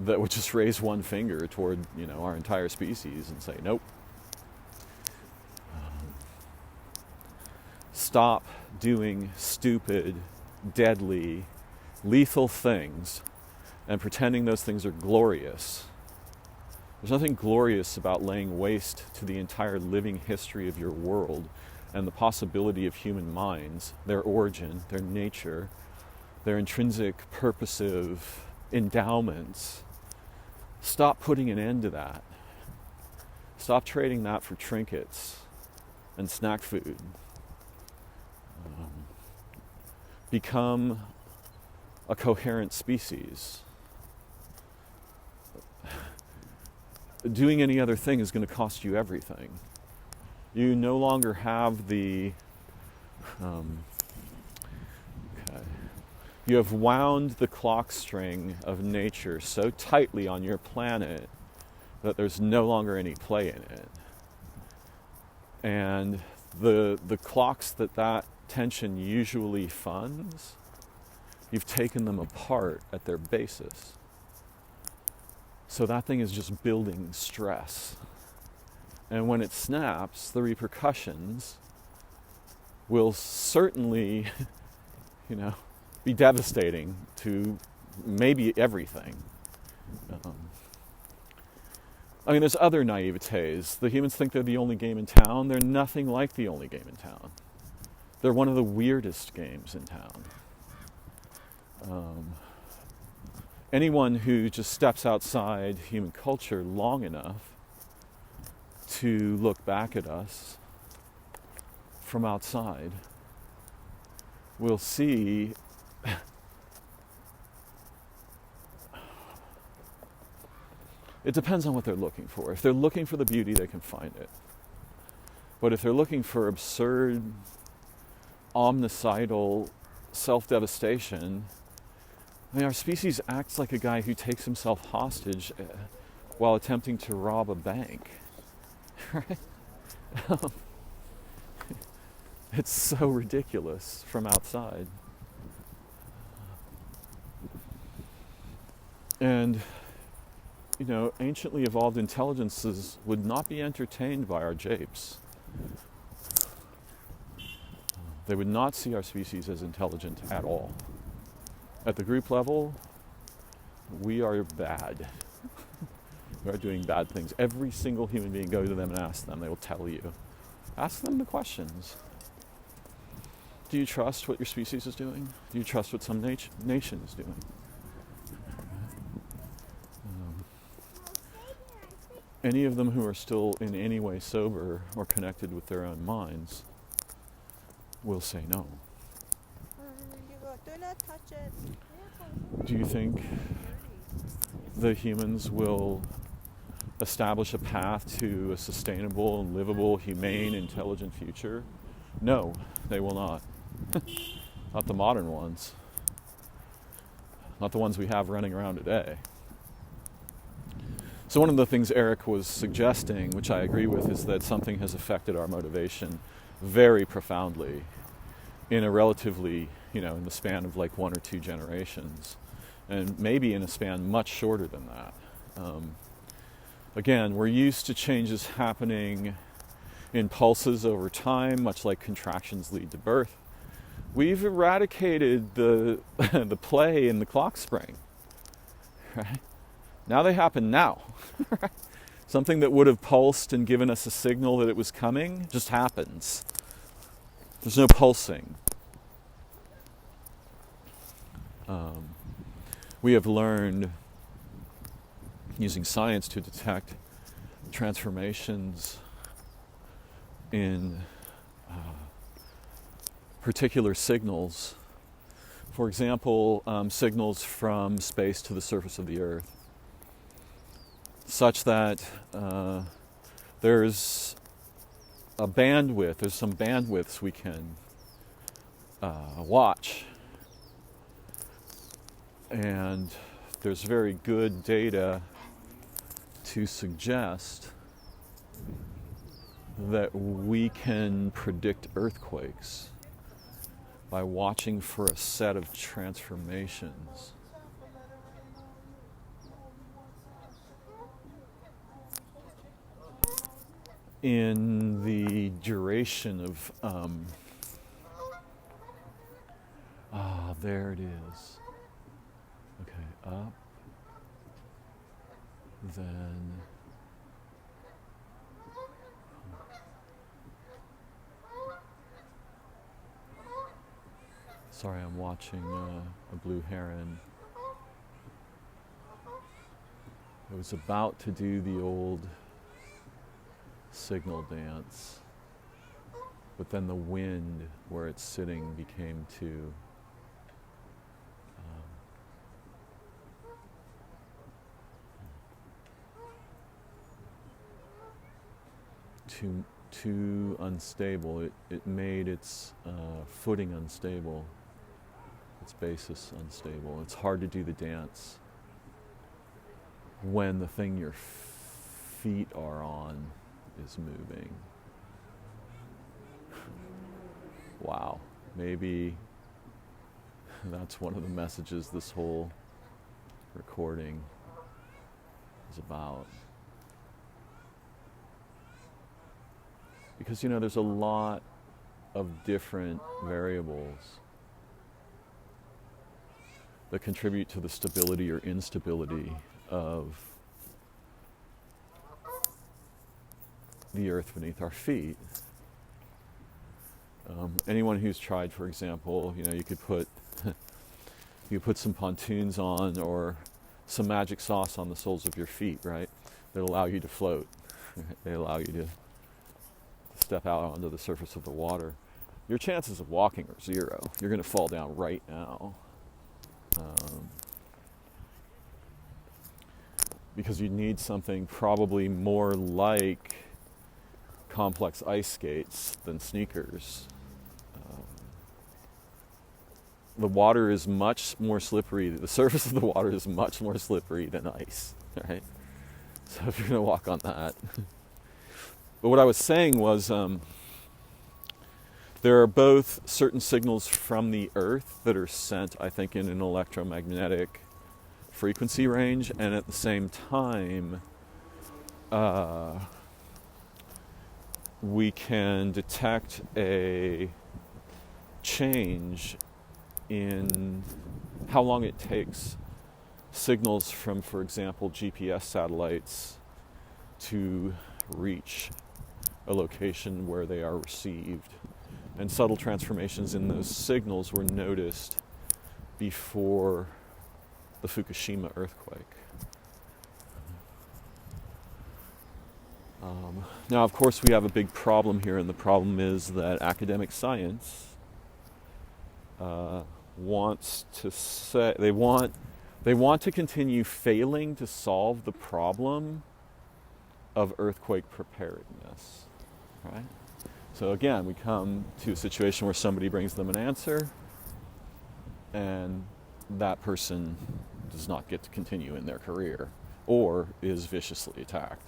that would just raise one finger toward, our entire species and say, nope. Stop doing stupid, deadly, lethal things and pretending those things are glorious. There's nothing glorious about laying waste to the entire living history of your world and the possibility of human minds, their origin, their nature, their intrinsic purposive endowments. Stop putting an end to that. Stop trading that for trinkets and snack food. Become a coherent species. Doing any other thing is going to cost you everything. You no longer have the... You have wound the clock string of nature so tightly on your planet that there's no longer any play in it. And the clocks that tension usually funds, you've taken them apart at their basis. So that thing is just building stress. And when it snaps, the repercussions will certainly, be devastating to maybe everything. There's other naivetes. The humans think they're the only game in town. They're nothing like the only game in town. They're one of the weirdest games in town. Anyone who just steps outside human culture long enough to look back at us from outside will see it depends on what they're looking for. If they're looking for the beauty, they can find it. But if they're looking for absurd, omnicidal self-devastation, our species acts like a guy who takes himself hostage while attempting to rob a bank. Right? It's so ridiculous from outside. And, anciently evolved intelligences would not be entertained by our japes. They would not see our species as intelligent at all. At the group level, we are bad. We are doing bad things. Every single human being, go to them and ask them. They will tell you. Ask them the questions. Do you trust what your species is doing? Do you trust what some nation is doing? Any of them who are still in any way sober or connected with their own minds will say no. Do not touch it. Do you think the humans will establish a path to a sustainable, livable, humane, intelligent future? No, they will not. Not the modern ones. Not the ones we have running around today. So one of the things Eric was suggesting, which I agree with, is that something has affected our motivation very profoundly in a relatively, in the span of like 1 or 2 generations, and maybe in a span much shorter than that. Again, we're used to changes happening in pulses over time, much like contractions lead to birth. We've eradicated the the play in the clock spring, right? Now they happen now. Something that would have pulsed and given us a signal that it was coming just happens. There's no pulsing. We have learned, using science, to detect transformations in particular signals. For example, signals from space to the surface of the Earth, such that there's some bandwidths we can watch. And there's very good data to suggest that we can predict earthquakes by watching for a set of transformations. In the duration of, there it is. Okay, up, then, sorry, I'm watching a blue heron. It was about to do the old signal dance, but then the wind where it's sitting became too unstable. It made its footing unstable, its basis unstable. It's hard to do the dance when the thing your feet are on is moving. Wow, maybe that's one of the messages this whole recording is about. Because, there's a lot of different variables that contribute to the stability or instability of the earth beneath our feet. Anyone who's tried, for example, you could put some pontoons on or some magic sauce on the soles of your feet, right? That allow you to float. They allow you to step out onto the surface of the water. Your chances of walking are 0. You're going to fall down right now. Because you need something probably more like complex ice skates than sneakers. The water is much more slippery. The surface of the water is much more slippery than ice, right? So if you're going to walk on that. But what I was saying was there are both certain signals from the Earth that are sent, I think, in an electromagnetic frequency range, and at the same time we can detect a change in how long it takes signals from, for example, GPS satellites to reach a location where they are received. And subtle transformations in those signals were noticed before the Fukushima earthquake. Now, of course, we have a big problem here, and the problem is that academic science wants to say they want to continue failing to solve the problem of earthquake preparedness, right? So again, we come to a situation where somebody brings them an answer, and that person does not get to continue in their career, or is viciously attacked.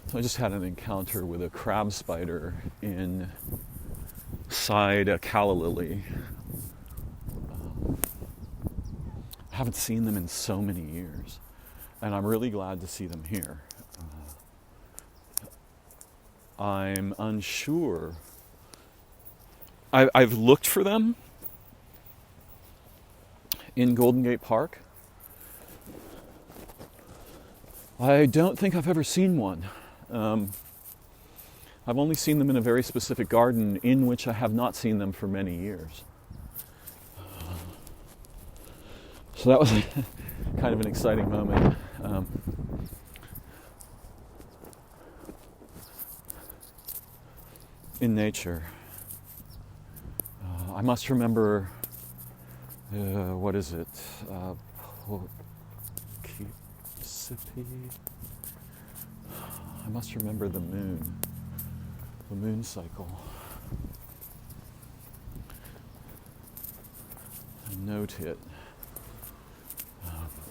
So I just had an encounter with a crab spider inside a calla lily. I haven't seen them in so many years, and I'm really glad to see them here. I'm unsure. I've looked for them in Golden Gate Park. I don't think I've ever seen one. I've only seen them in a very specific garden in which I have not seen them for many years. So that was kind of an exciting moment. In nature. I must remember, what is it? I must remember the moon cycle. I note it.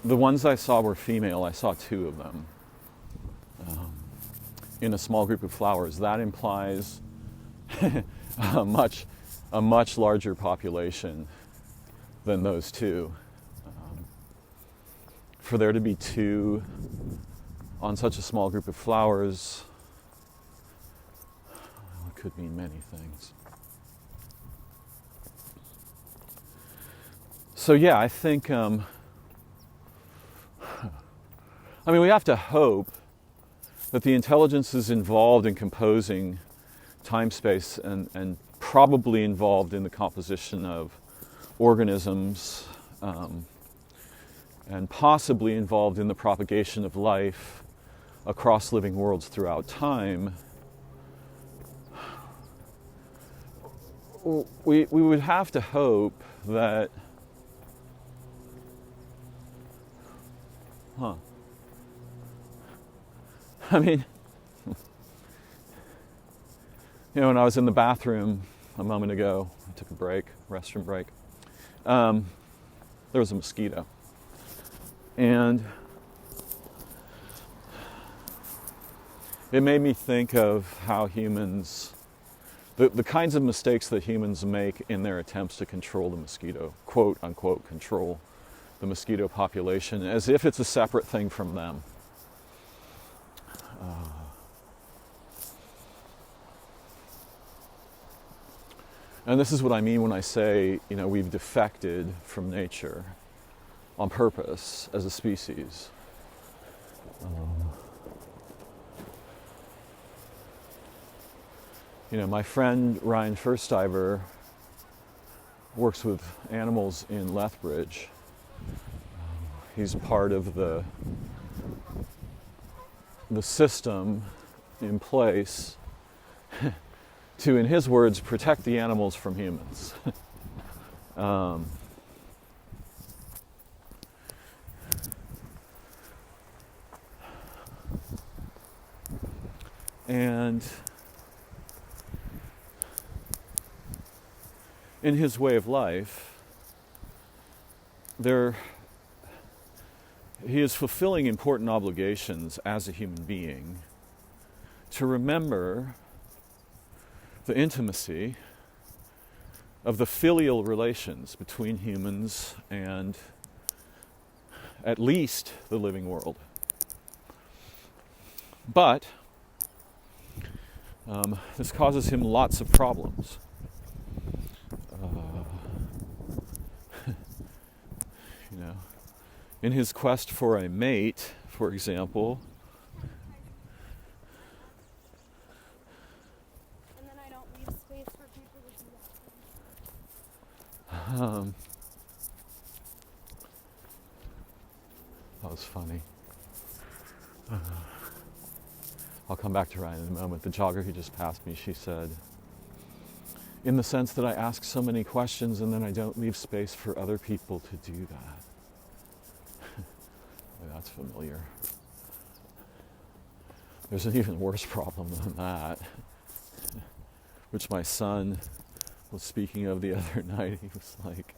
The ones I saw were female. I saw 2 of them in a small group of flowers. That implies a much larger population than those 2. For there to be 2 on such a small group of flowers, it could mean many things. So yeah, I think, we have to hope that the intelligences involved in composing time-space and probably involved in the composition of organisms, and possibly involved in the propagation of life across living worlds throughout time, we would have to hope that when I was in the bathroom a moment ago, I took a break, restroom break, there was a mosquito. And it made me think of how humans, the kinds of mistakes that humans make in their attempts to control the mosquito, quote unquote, control the mosquito population, as if it's a separate thing from them. And this is what I mean when I say, we've defected from nature on purpose as a species. My friend Ryan Firstiver works with animals in Lethbridge. He's part of the system in place to, in his words, protect the animals from humans. And in his way of life, he is fulfilling important obligations as a human being to remember the intimacy of the filial relations between humans and at least the living world. But this causes him lots of problems. In his quest for a mate, for example, and then I don't leave space for people to do that. That was funny. I'll come back to Ryan in a moment. The jogger who just passed me, she said, in the sense that I ask so many questions and then I don't leave space for other people to do that. That's familiar. There's an even worse problem than that, which my son was speaking of the other night. He was like,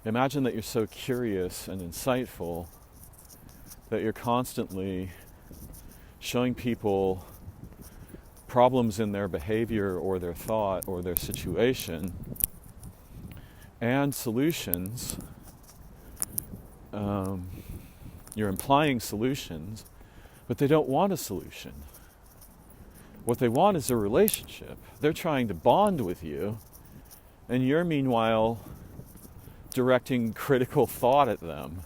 Imagine that you're so curious and insightful that you're constantly showing people problems in their behavior or their thought or their situation and solutions. You're implying solutions, but they don't want a solution. What they want is a relationship. They're trying to bond with you, and you're meanwhile directing critical thought at them,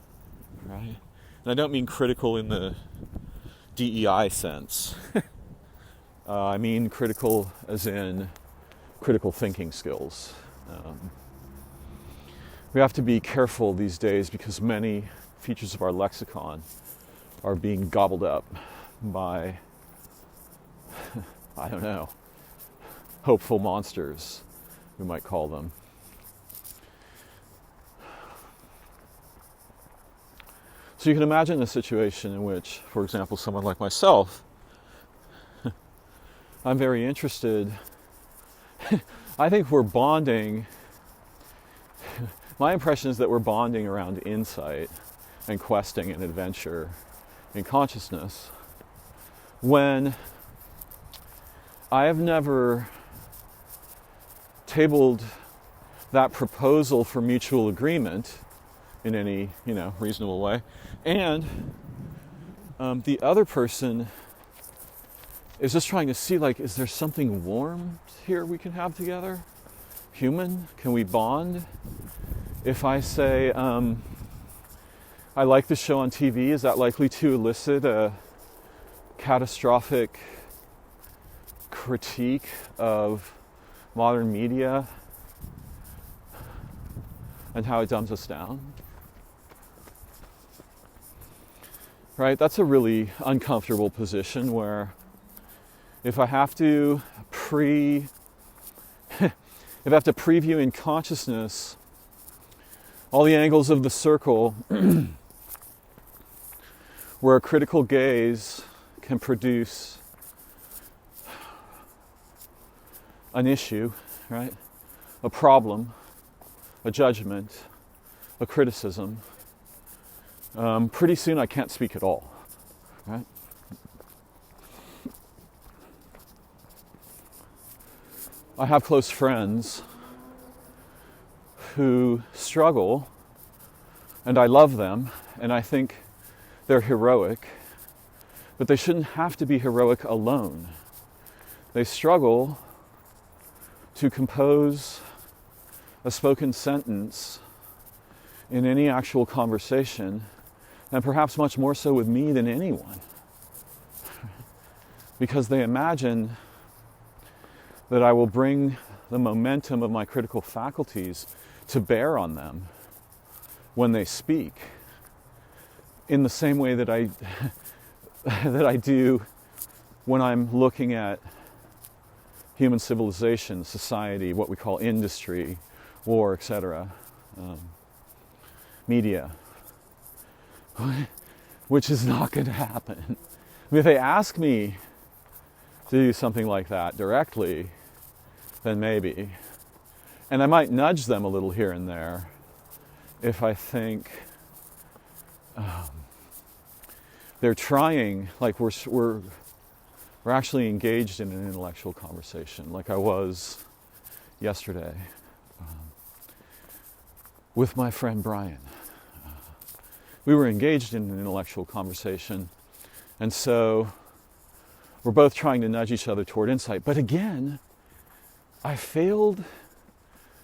right? And I don't mean critical in the DEI sense. I mean critical as in critical thinking skills. We have to be careful these days because many features of our lexicon are being gobbled up by, I don't know, hopeful monsters, we might call them. So you can imagine a situation in which, for example, someone like myself, I'm very interested. I think we're bonding. My impression is that we're bonding around insight and questing and adventure in consciousness when I have never tabled that proposal for mutual agreement in any, reasonable way. And the other person is just trying to see, is there something warm here we can have together? Human? Can we bond? If I say, I like the show on TV, is that likely to elicit a catastrophic critique of modern media and how it dumbs us down? Right? That's a really uncomfortable position where if I have to preview in consciousness all the angles of the circle where a critical gaze can produce an issue, right? A problem, a judgment, a criticism, pretty soon I can't speak at all, right? I have close friends who struggle, and I love them, and I think they're heroic, but they shouldn't have to be heroic alone. They struggle to compose a spoken sentence in any actual conversation, and perhaps much more so with me than anyone, because they imagine that I will bring the momentum of my critical faculties to bear on them when they speak, in the same way that I that I do when I'm looking at human civilization, society, what we call industry, war, etc., media, which is not going to happen. I mean, if they ask me to do something like that directly, then maybe. And I might nudge them a little here and there if I think they're trying, we're actually engaged in an intellectual conversation, like I was yesterday with my friend Brian. We were engaged in an intellectual conversation, and so we're both trying to nudge each other toward insight. But again, I failed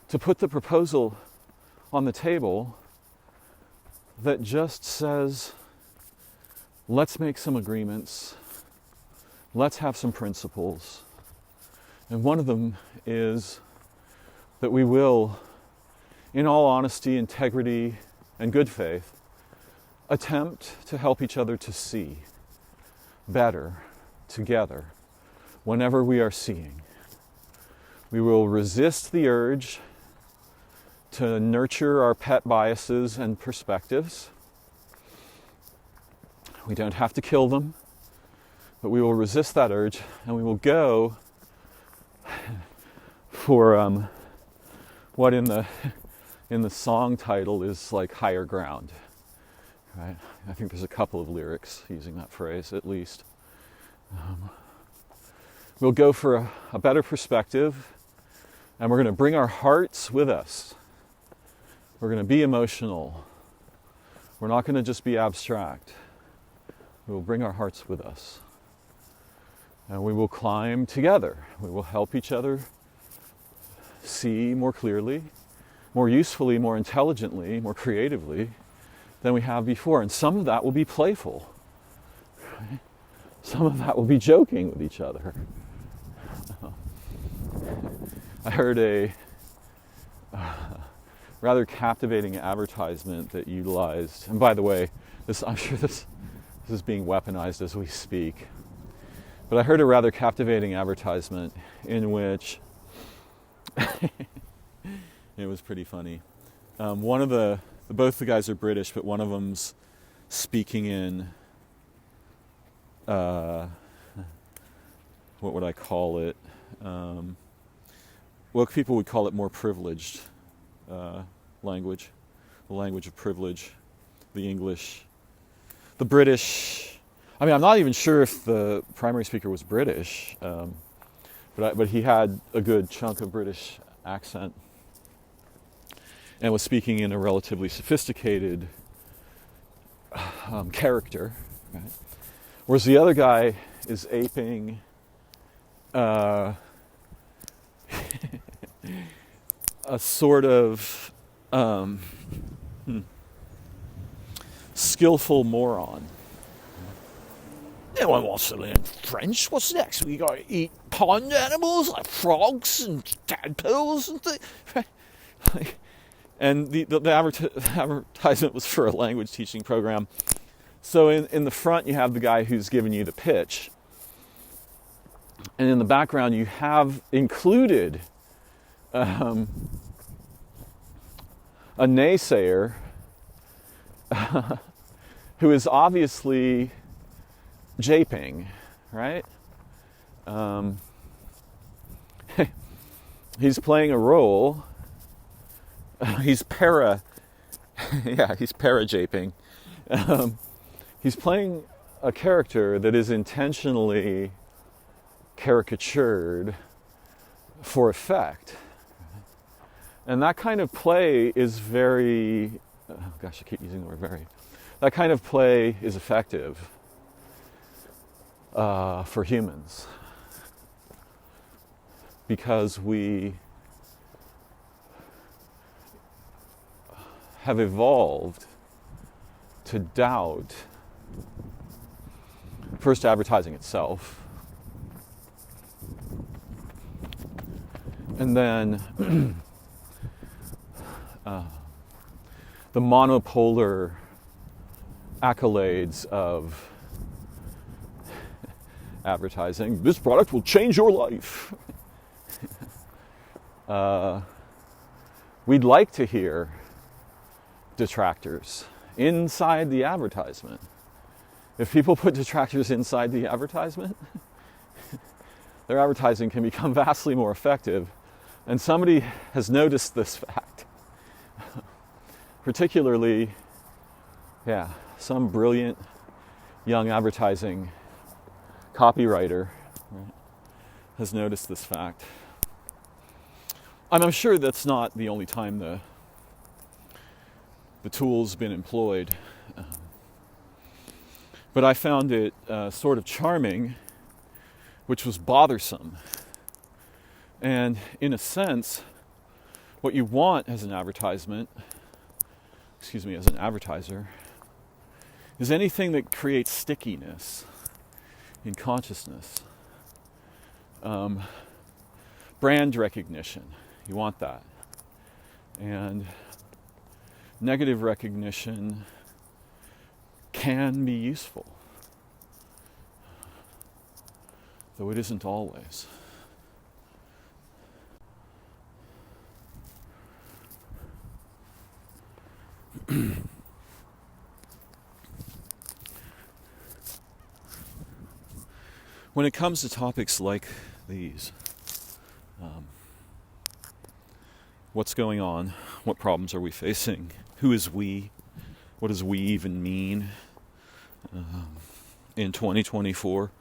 to put the proposal on the table that just says, let's make some agreements, let's have some principles. And one of them is that we will, in all honesty, integrity, and good faith, attempt to help each other to see better together whenever we are seeing. We will resist the urge to nurture our pet biases and perspectives. We don't have to kill them, but we will resist that urge, and we will go for what in the in the song title is like higher ground, right? I think there's a couple of lyrics using that phrase at least. We'll go for a better perspective, and we're going to bring our hearts with us. We're going to be emotional. We're not going to just be abstract. We will bring our hearts with us. And we will climb together. We will help each other see more clearly, more usefully, more intelligently, more creatively than we have before. And some of that will be playful. Right? Some of that will be joking with each other. I heard a rather captivating advertisement that utilized, and by the way, I'm sure this is being weaponized as we speak, but I heard a rather captivating advertisement in which it was pretty funny. Both the guys are British, but one of them's speaking in what would I call it? Well, people would call it more privileged language, the language of privilege, the English, the British. I mean, I'm not even sure if the primary speaker was British, but he had a good chunk of British accent and was speaking in a relatively sophisticated character, right? Whereas the other guy is aping a sort of skillful moron. Anyone wants to learn French? What's next? We got to eat pond animals like frogs and tadpoles and things. And the advertisement was for a language teaching program. So in the front you have the guy who's giving you the pitch. And in the background you have included a naysayer who is obviously japing, right? He's playing a role. He's para-japing. He's playing a character that is intentionally caricatured for effect. And that kind of play is very, I keep using the word very. That kind of play is effective for humans because we have evolved to doubt first advertising itself, and then the monopolar accolades of advertising. This product will change your life. We'd like to hear detractors inside the advertisement. If people put detractors inside the advertisement, their advertising can become vastly more effective. And somebody has noticed this fact. Particularly, some brilliant young advertising copywriter, right, has noticed this fact. And I'm sure that's not the only time the tool's been employed. But I found it sort of charming, which was bothersome. And in a sense, what you want as an advertiser, is anything that creates stickiness in consciousness. Brand recognition, you want that. And negative recognition can be useful, though it isn't always. When it comes to topics like these, What's going on? What problems are we facing? Who is we? What does we even mean in 2024?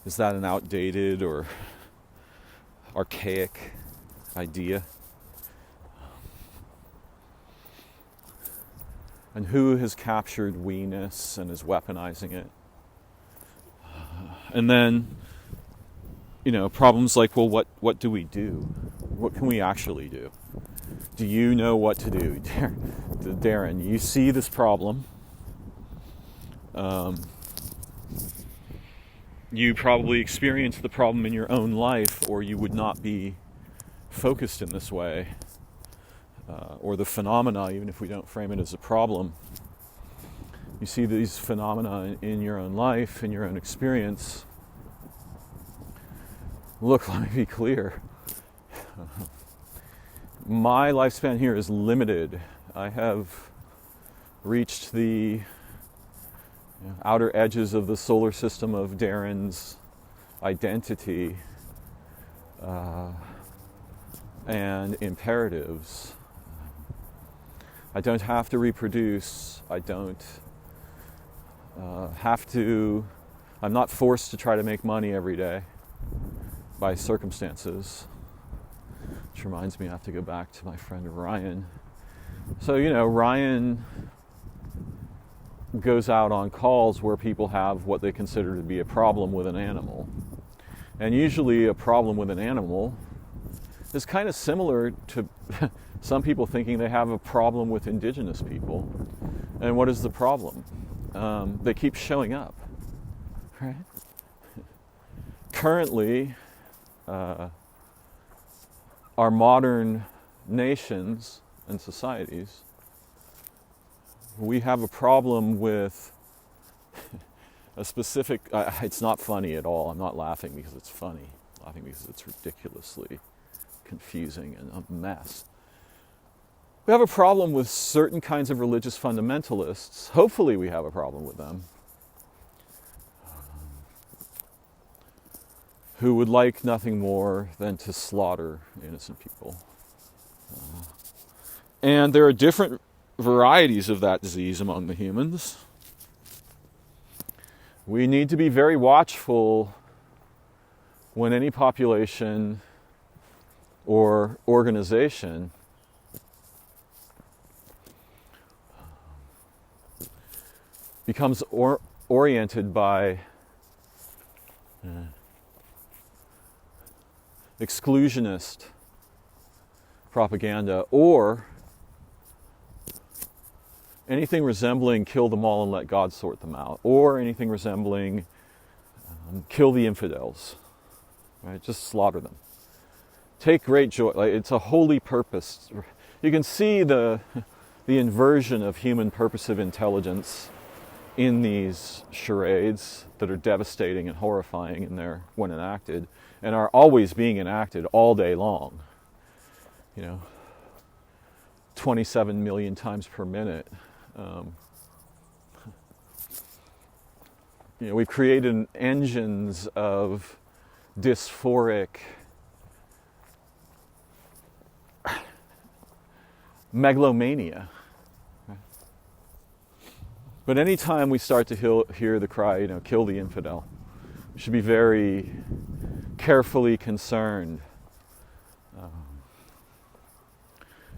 Is that an outdated or archaic idea? And who has captured we-ness and is weaponizing it? And then, problems like, well, what do we do? What can we actually do? Do you know what to do? Darren, you see this problem. You probably experienced the problem in your own life, or you would not be focused in this way. Or the phenomena, even if we don't frame it as a problem. You see these phenomena in your own life, in your own experience. Look, let me be clear. My lifespan here is limited. I have reached the outer edges of the solar system of Darren's identity and imperatives. I don't have to reproduce. I don't I'm not forced to try to make money every day by circumstances. Which reminds me, I have to go back to my friend Ryan. So, Ryan goes out on calls where people have what they consider to be a problem with an animal. And usually a problem with an animal is kind of similar to some people thinking they have a problem with indigenous people. And what is the problem? They keep showing up, right? Currently, our modern nations and societies, we have a problem with a specific, it's not funny at all. I'm not laughing because it's funny. I'm laughing because it's ridiculously confusing and a mess. We have a problem with certain kinds of religious fundamentalists. Hopefully we have a problem with them. Who would like nothing more than to slaughter innocent people. And there are different varieties of that disease among the humans. We need to be very watchful when any population or organization becomes oriented by exclusionist propaganda or anything resembling kill them all and let God sort them out, or anything resembling kill the infidels, right? Just slaughter them. Take great joy. It's a holy purpose. You can see the inversion of human purposive intelligence in these charades that are devastating and horrifying when enacted, and are always being enacted all day long. 27 million times per minute. We've created engines of dysphoric megalomania. But anytime we start to hear the cry, kill the infidel, we should be very carefully concerned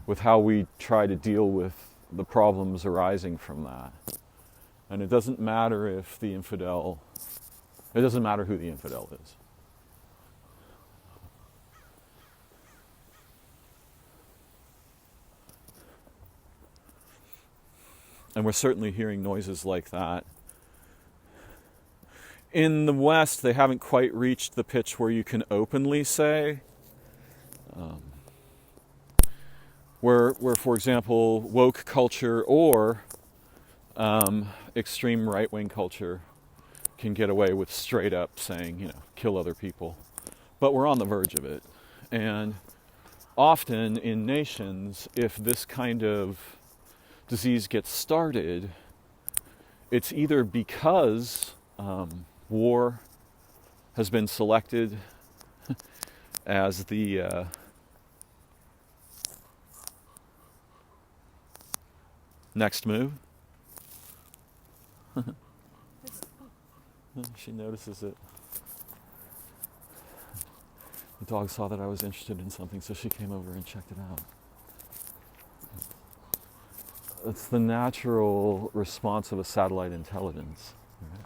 with how we try to deal with the problems arising from that. And it doesn't matter who the infidel is. And we're certainly hearing noises like that. In the West, they haven't quite reached the pitch where you can openly say, where for example, woke culture or extreme right-wing culture can get away with straight up saying, kill other people. But we're on the verge of it. And often in nations, if this kind of disease gets started, it's either because war has been selected as the Next move. She notices it. The dog saw that I was interested in something, so she came over and checked it out. It's the natural response of a satellite intelligence. Right?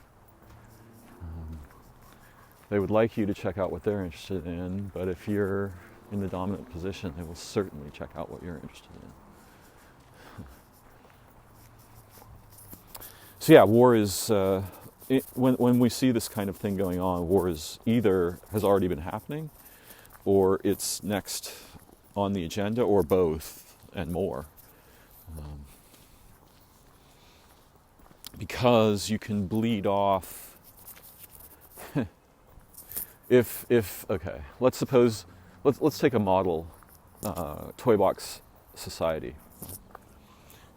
They would like you to check out what they're interested in, but if you're in the dominant position, they will certainly check out what you're interested in. So yeah, war is, when we see this kind of thing going on, war is either has already been happening, or it's next on the agenda, or both and more. Because you can bleed off. Okay, let's take a model toy box society.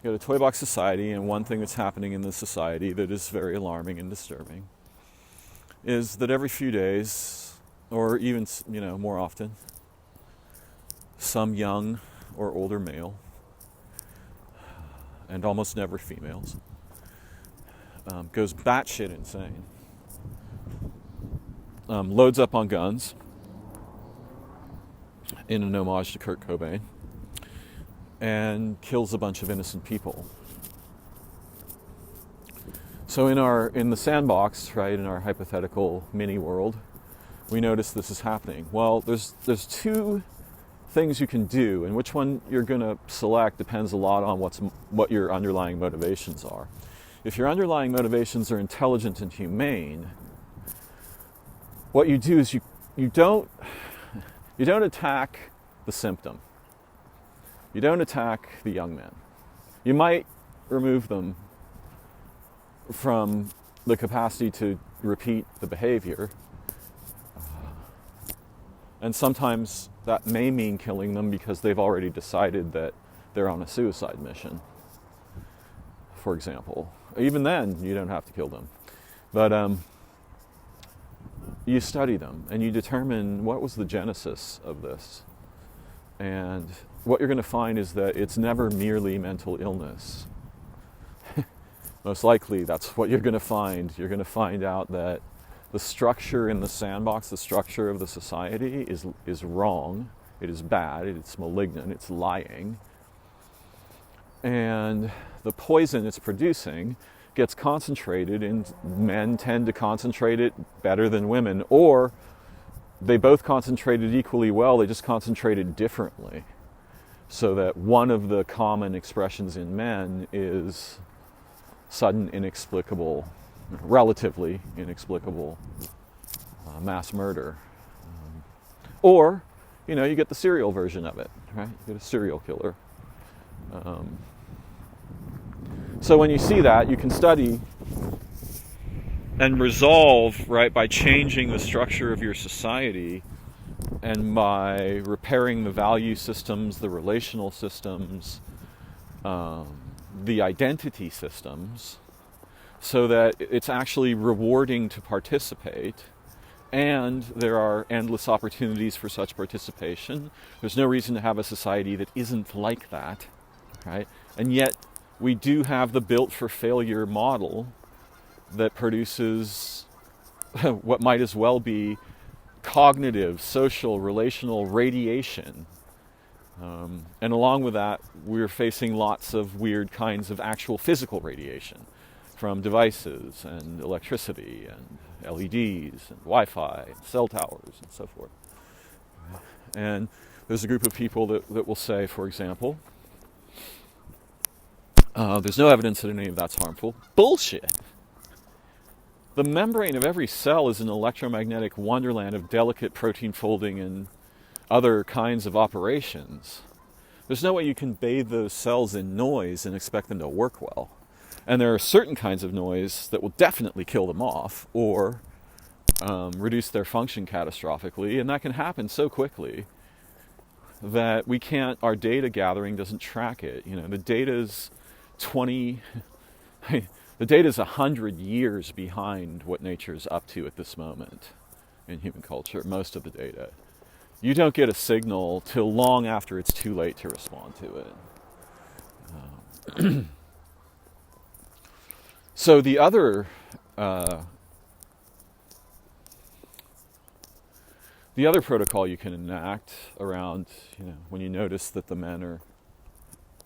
You got a toy box society, and one thing that's happening in the society that is very alarming and disturbing is that every few days, or even more often, some young or older male, and almost never females, goes batshit insane. Loads up on guns in an homage to Kurt Cobain, and kills a bunch of innocent people. So in the sandbox, right, in our hypothetical mini world, we notice this is happening. Well, there's two things you can do, and which one you're going to select depends a lot on what your underlying motivations are. If your underlying motivations are intelligent and humane, what you do is you don't attack the symptom. You don't attack the young men. You might remove them from the capacity to repeat the behavior. And sometimes that may mean killing them because they've already decided that they're on a suicide mission, for example. Even then, you don't have to kill them. But you study them and you determine what was the genesis of this. And what you're going to find is that it's never merely mental illness. Most likely that's what you're going to find. You're going to find out that the structure in the sandbox, the structure of the society is wrong. It is bad. It's malignant. It's lying. And the poison it's producing gets concentrated, and men tend to concentrate it better than women, or they both concentrated equally well, they just concentrated differently. So that one of the common expressions in men is sudden, inexplicable, relatively inexplicable mass murder. Or, you get the serial version of it, right? You get a serial killer. So when you see that, you can study and resolve, right, by changing the structure of your society and by repairing the value systems, the relational systems, the identity systems, so that it's actually rewarding to participate, and there are endless opportunities for such participation. There's no reason to have a society that isn't like that, right? And yet we do have the built for failure model that produces what might as well be cognitive, social, relational radiation. And along with that, we're facing lots of weird kinds of actual physical radiation from devices and electricity and LEDs and Wi-Fi and cell towers and so forth. And there's a group of people that will say, for example, there's no evidence that any of that's harmful. Bullshit! The membrane of every cell is an electromagnetic wonderland of delicate protein folding and other kinds of operations. There's no way you can bathe those cells in noise and expect them to work well. And there are certain kinds of noise that will definitely kill them off or reduce their function catastrophically, and that can happen so quickly that our data gathering doesn't track it. The data's 100 years behind what nature's up to at this moment in human culture, most of the data. You don't get a signal till long after it's too late to respond to it. So the other protocol you can enact around, when you notice that the men are,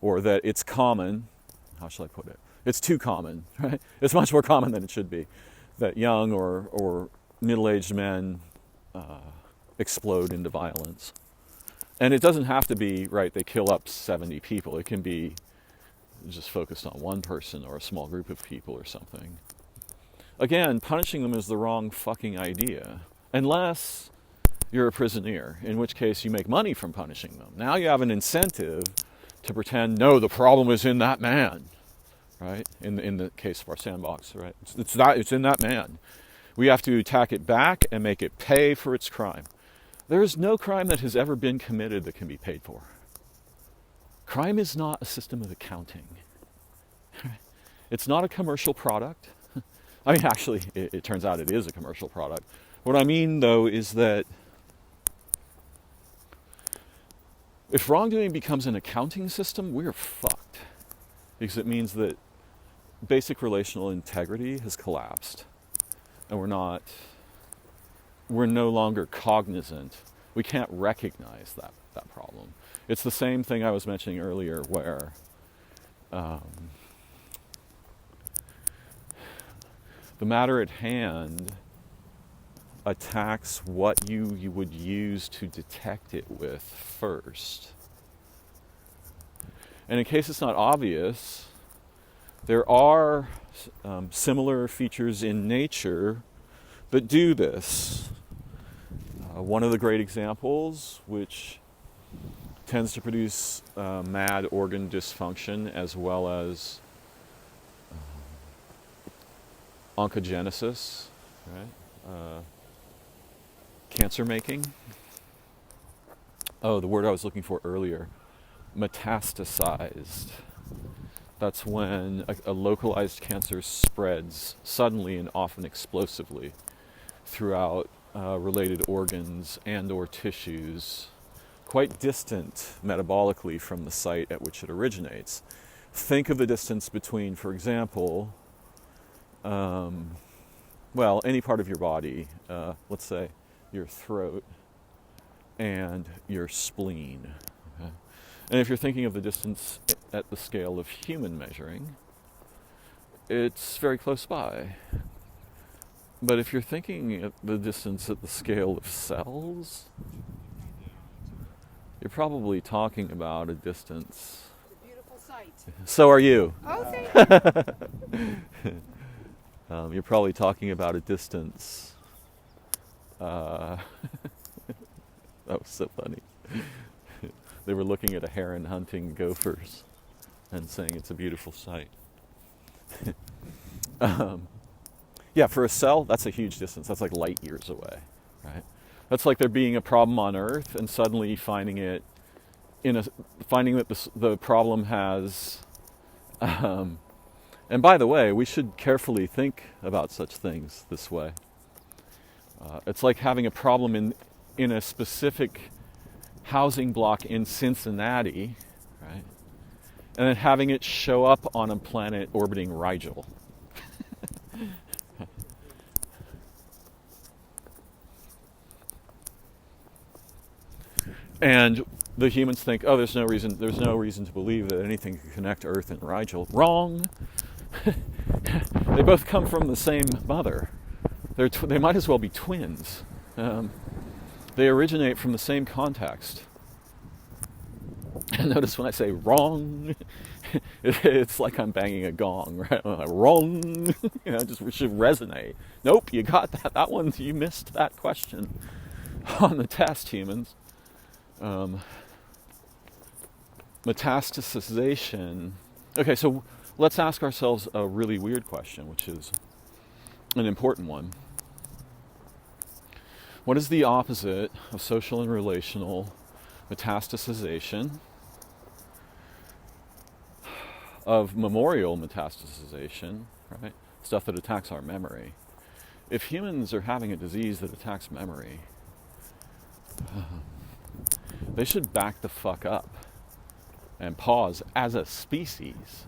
or that it's common, how shall I put it? It's too common, right? It's much more common than it should be, that young or middle-aged men explode into violence. And it doesn't have to be, right, they kill up 70 people. It can be just focused on one person or a small group of people or something. Again, punishing them is the wrong fucking idea. Unless you're a prisoner, in which case you make money from punishing them. Now you have an incentive to pretend, no, the problem is in that man, right? In the case of our sandbox, right? It's in that man. We have to attack it back and make it pay for its crime. There is no crime that has ever been committed that can be paid for. Crime is not a system of accounting. It's not a commercial product. I mean, actually, it turns out it is a commercial product. What I mean, though, is that if wrongdoing becomes an accounting system, we're fucked. Because it means that basic relational integrity has collapsed. And we're no longer cognizant. We can't recognize that problem. It's the same thing I was mentioning earlier where the matter at hand attacks what you would use to detect it with first. And in case it's not obvious, there are similar features in nature that do this. One of the great examples, which tends to produce mad organ dysfunction as well as oncogenesis, right? Cancer making. Oh, the word I was looking for earlier, metastasized. That's when a localized cancer spreads suddenly and often explosively throughout related organs and or tissues, quite distant metabolically from the site at which it originates. Think of the distance between, for example, any part of your body, let's say your throat and your spleen. Okay? And if you're thinking of the distance at the scale of human measuring, it's very close by. But if you're thinking of the distance at the scale of cells, you're probably talking about a distance. It's a beautiful sight. So are you. Oh, thank you. You're probably talking about a distance. That was so funny. They were looking at a heron hunting gophers and saying it's a beautiful sight. Yeah, for a cell, that's a huge distance. That's like light years away, right? That's like there being a problem on Earth and suddenly finding that the problem has. And by the way, we should carefully think about such things this way. It's like having a problem in a specific housing block in Cincinnati, right? And then having it show up on a planet orbiting Rigel. And the humans think, oh, there's no reason to believe that anything can connect Earth and Rigel. Wrong. They both come from the same mother. They might as well be twins. They originate from the same context. And notice when I say wrong, it's like I'm banging a gong, right? I'm like, wrong. Just should resonate. Nope, you got that. That one, you missed that question on the test, humans. Metastasization. Okay, so let's ask ourselves a really weird question, which is an important one. What is the opposite of social and relational metastasization, of memorial metastasization, right? Stuff that attacks our memory. If humans are having a disease that attacks memory, they should back the fuck up and pause as a species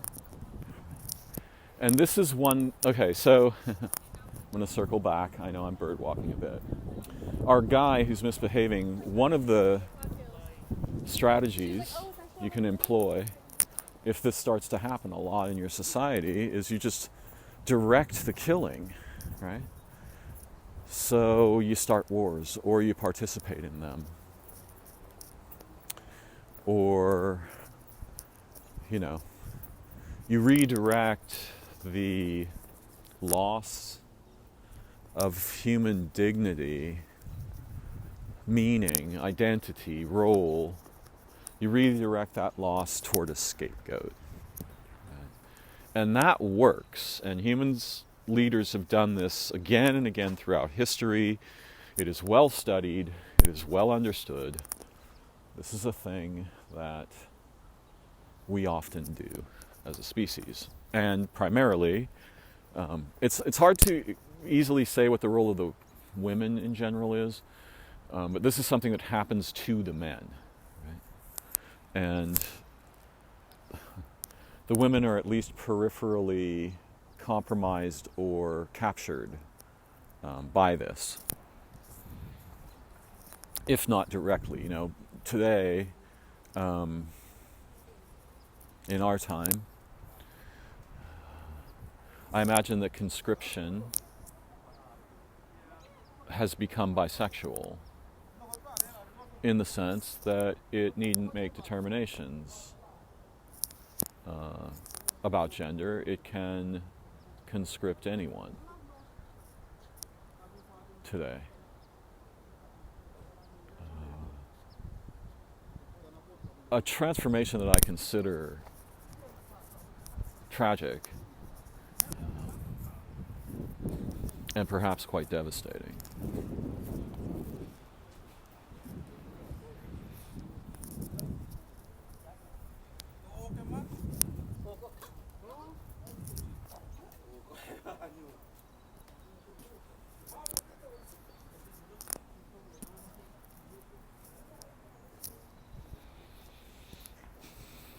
And this is one, okay, so I'm going to circle back. I know I'm bird walking a bit. Our guy who's misbehaving, one of the strategies you can employ if this starts to happen a lot in your society is you just direct the killing, right? So you start wars, or you participate in them, or, you know, you redirect the loss of human dignity, meaning, identity, role. You redirect that loss toward a scapegoat. And that works. And humans, leaders have done this again and again throughout history. It is well studied. It is well understood. This is a thing that we often do as a species. And primarily, it's hard to easily say what the role of the women in general is, but this is something that happens to the men. Right? And the women are at least peripherally compromised or captured by this, if not directly. You know, today, in our time, I imagine that conscription has become bisexual in the sense that it needn't make determinations about gender. It can conscript anyone today. A transformation that I consider tragic and perhaps quite devastating.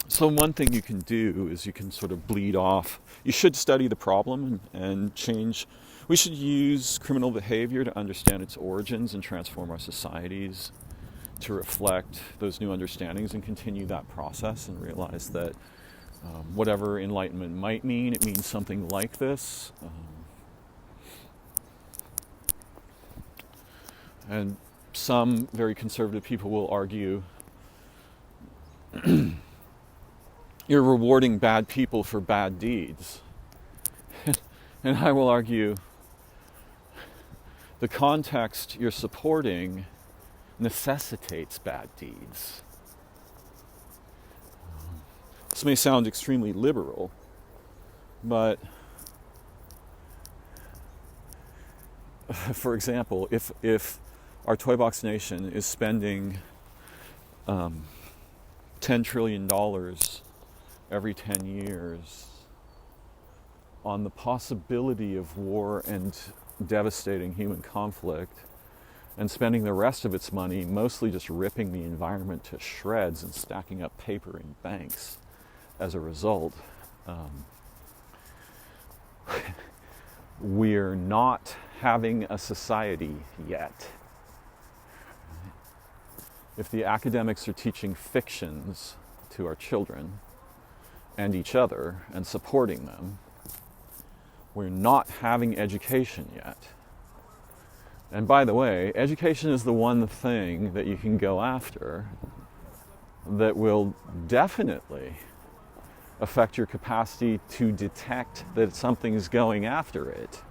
So one thing you can do is you can sort of bleed off. You should study the problem and change. We should use criminal behavior to understand its origins and transform our societies to reflect those new understandings and continue that process and realize that whatever enlightenment might mean, it means something like this. And some very conservative people will argue you're rewarding bad people for bad deeds. And I will argue the context you're supporting necessitates bad deeds. This may sound extremely liberal, but for example, if our Toy Box Nation is spending $10 trillion every 10 years on the possibility of war and devastating human conflict, and spending the rest of its money mostly just ripping the environment to shreds and stacking up paper in banks as a result, we're not having a society yet. If the academics are teaching fictions to our children and each other and supporting them, we're not having education yet. And by the way, education is the one thing that you can go after that will definitely affect your capacity to detect that something's going after it.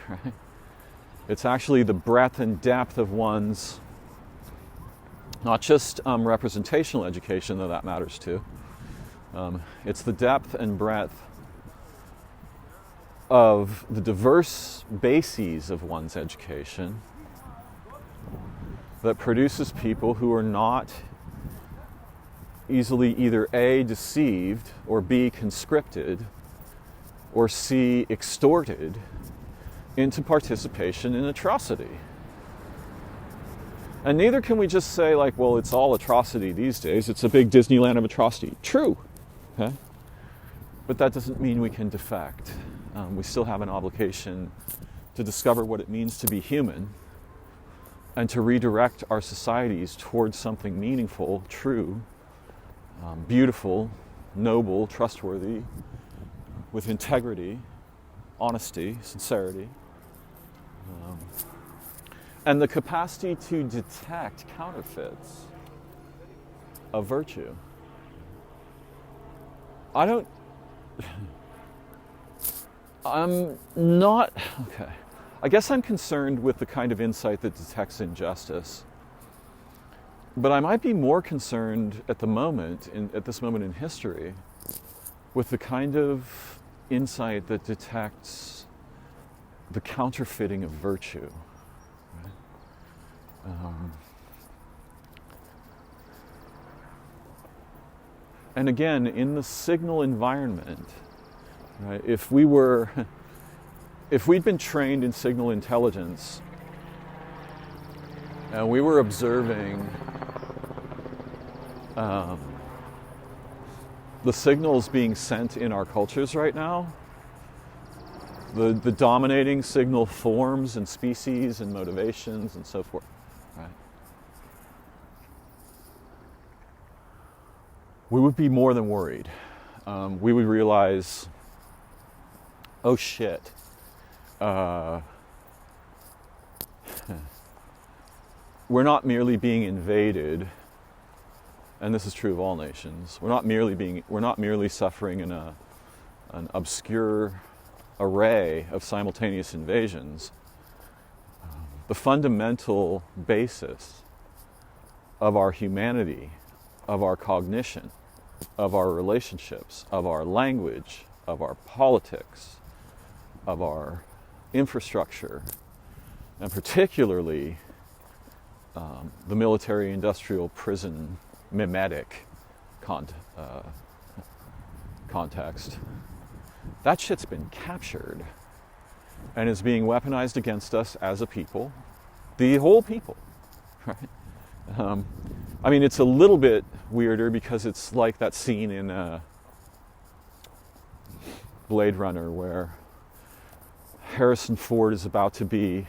Right? It's actually the breadth and depth of one's, not just representational education, though that matters too. It's the depth and breadth of the diverse bases of one's education that produces people who are not easily either A, deceived, or B, conscripted, or C, extorted into participation in atrocity. And neither can we just say, like, well, it's all atrocity these days. It's a big Disneyland of atrocity. True. Okay? But that doesn't mean we can defect. We still have an obligation to discover what it means to be human and to redirect our societies towards something meaningful, true, beautiful, noble, trustworthy, with integrity, honesty, sincerity, and the capacity to detect counterfeits of virtue. I'm not, okay. I guess I'm concerned with the kind of insight that detects injustice. But I might be more concerned at this moment in history, with the kind of insight that detects the counterfeiting of virtue. Right? And again, in the signal environment, right, if we'd been trained in signal intelligence and we were observing the signals being sent in our cultures right now, the dominating signal forms and species and motivations and so forth, right? We would be more than worried. We would realize, oh shit, we're not merely being invaded, and this is true of all nations. We're not merely suffering in an obscure array of simultaneous invasions. The fundamental basis of our humanity, of our cognition, of our relationships, of our language, of our politics, of our infrastructure, and particularly the military-industrial prison mimetic context. That shit's been captured and is being weaponized against us as a people, the whole people, right? I mean, it's a little bit weirder because it's like that scene in Blade Runner where Harrison Ford is about to be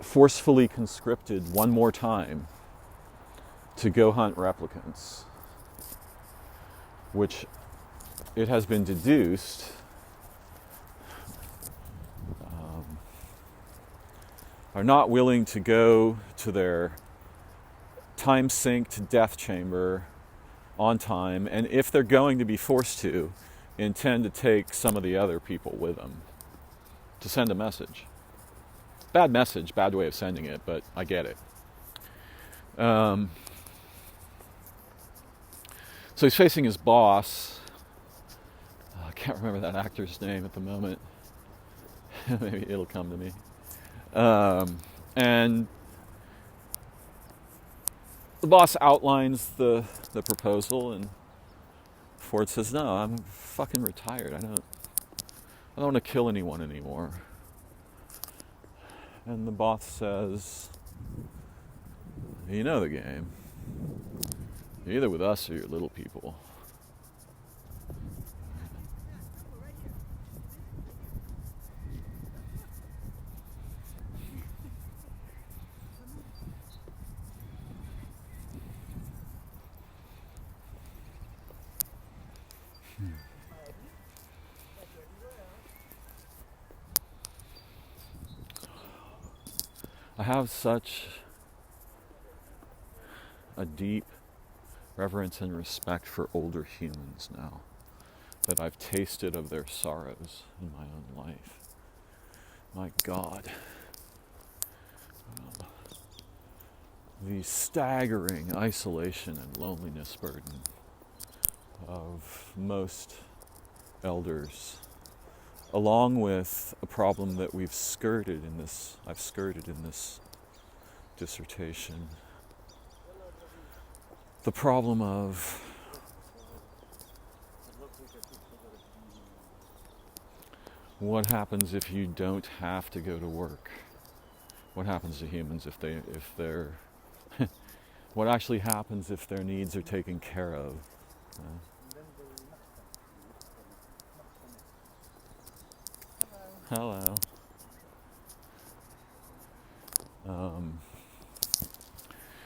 forcefully conscripted one more time to go hunt replicants, which it has been deduced are not willing to go to their time-synced death chamber on time, and if they're going to be forced to, intend to take some of the other people with them to send a message. Bad message, bad way of sending it, but I get it. So he's facing his boss. I can't remember that actor's name at the moment. Maybe it'll come to me. And the boss outlines the proposal, and Ford says, "No, I'm fucking retired. I don't want to kill anyone anymore." And the boss says, "You know the game. You're either with us or your little people." I have such a deep reverence and respect for older humans now that I've tasted of their sorrows in my own life. My God. The staggering isolation and loneliness burden of most elders, along with a problem that I've skirted in this dissertation. The problem of what happens if you don't have to go to work? What happens to humans if they're what actually happens if their needs are taken care of? Hello.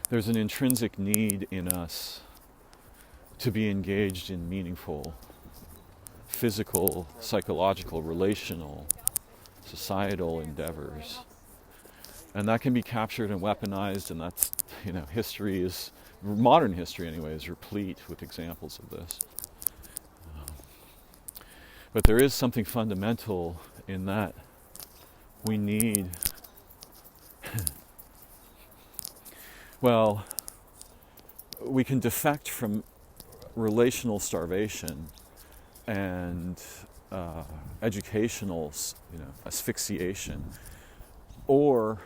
There's an intrinsic need in us to be engaged in meaningful physical, psychological, relational, societal endeavors. And that can be captured and weaponized, and that's, history is, modern history anyway, is replete with examples of this. But there is something fundamental in that we need, well, we can defect from relational starvation and educational, asphyxiation, or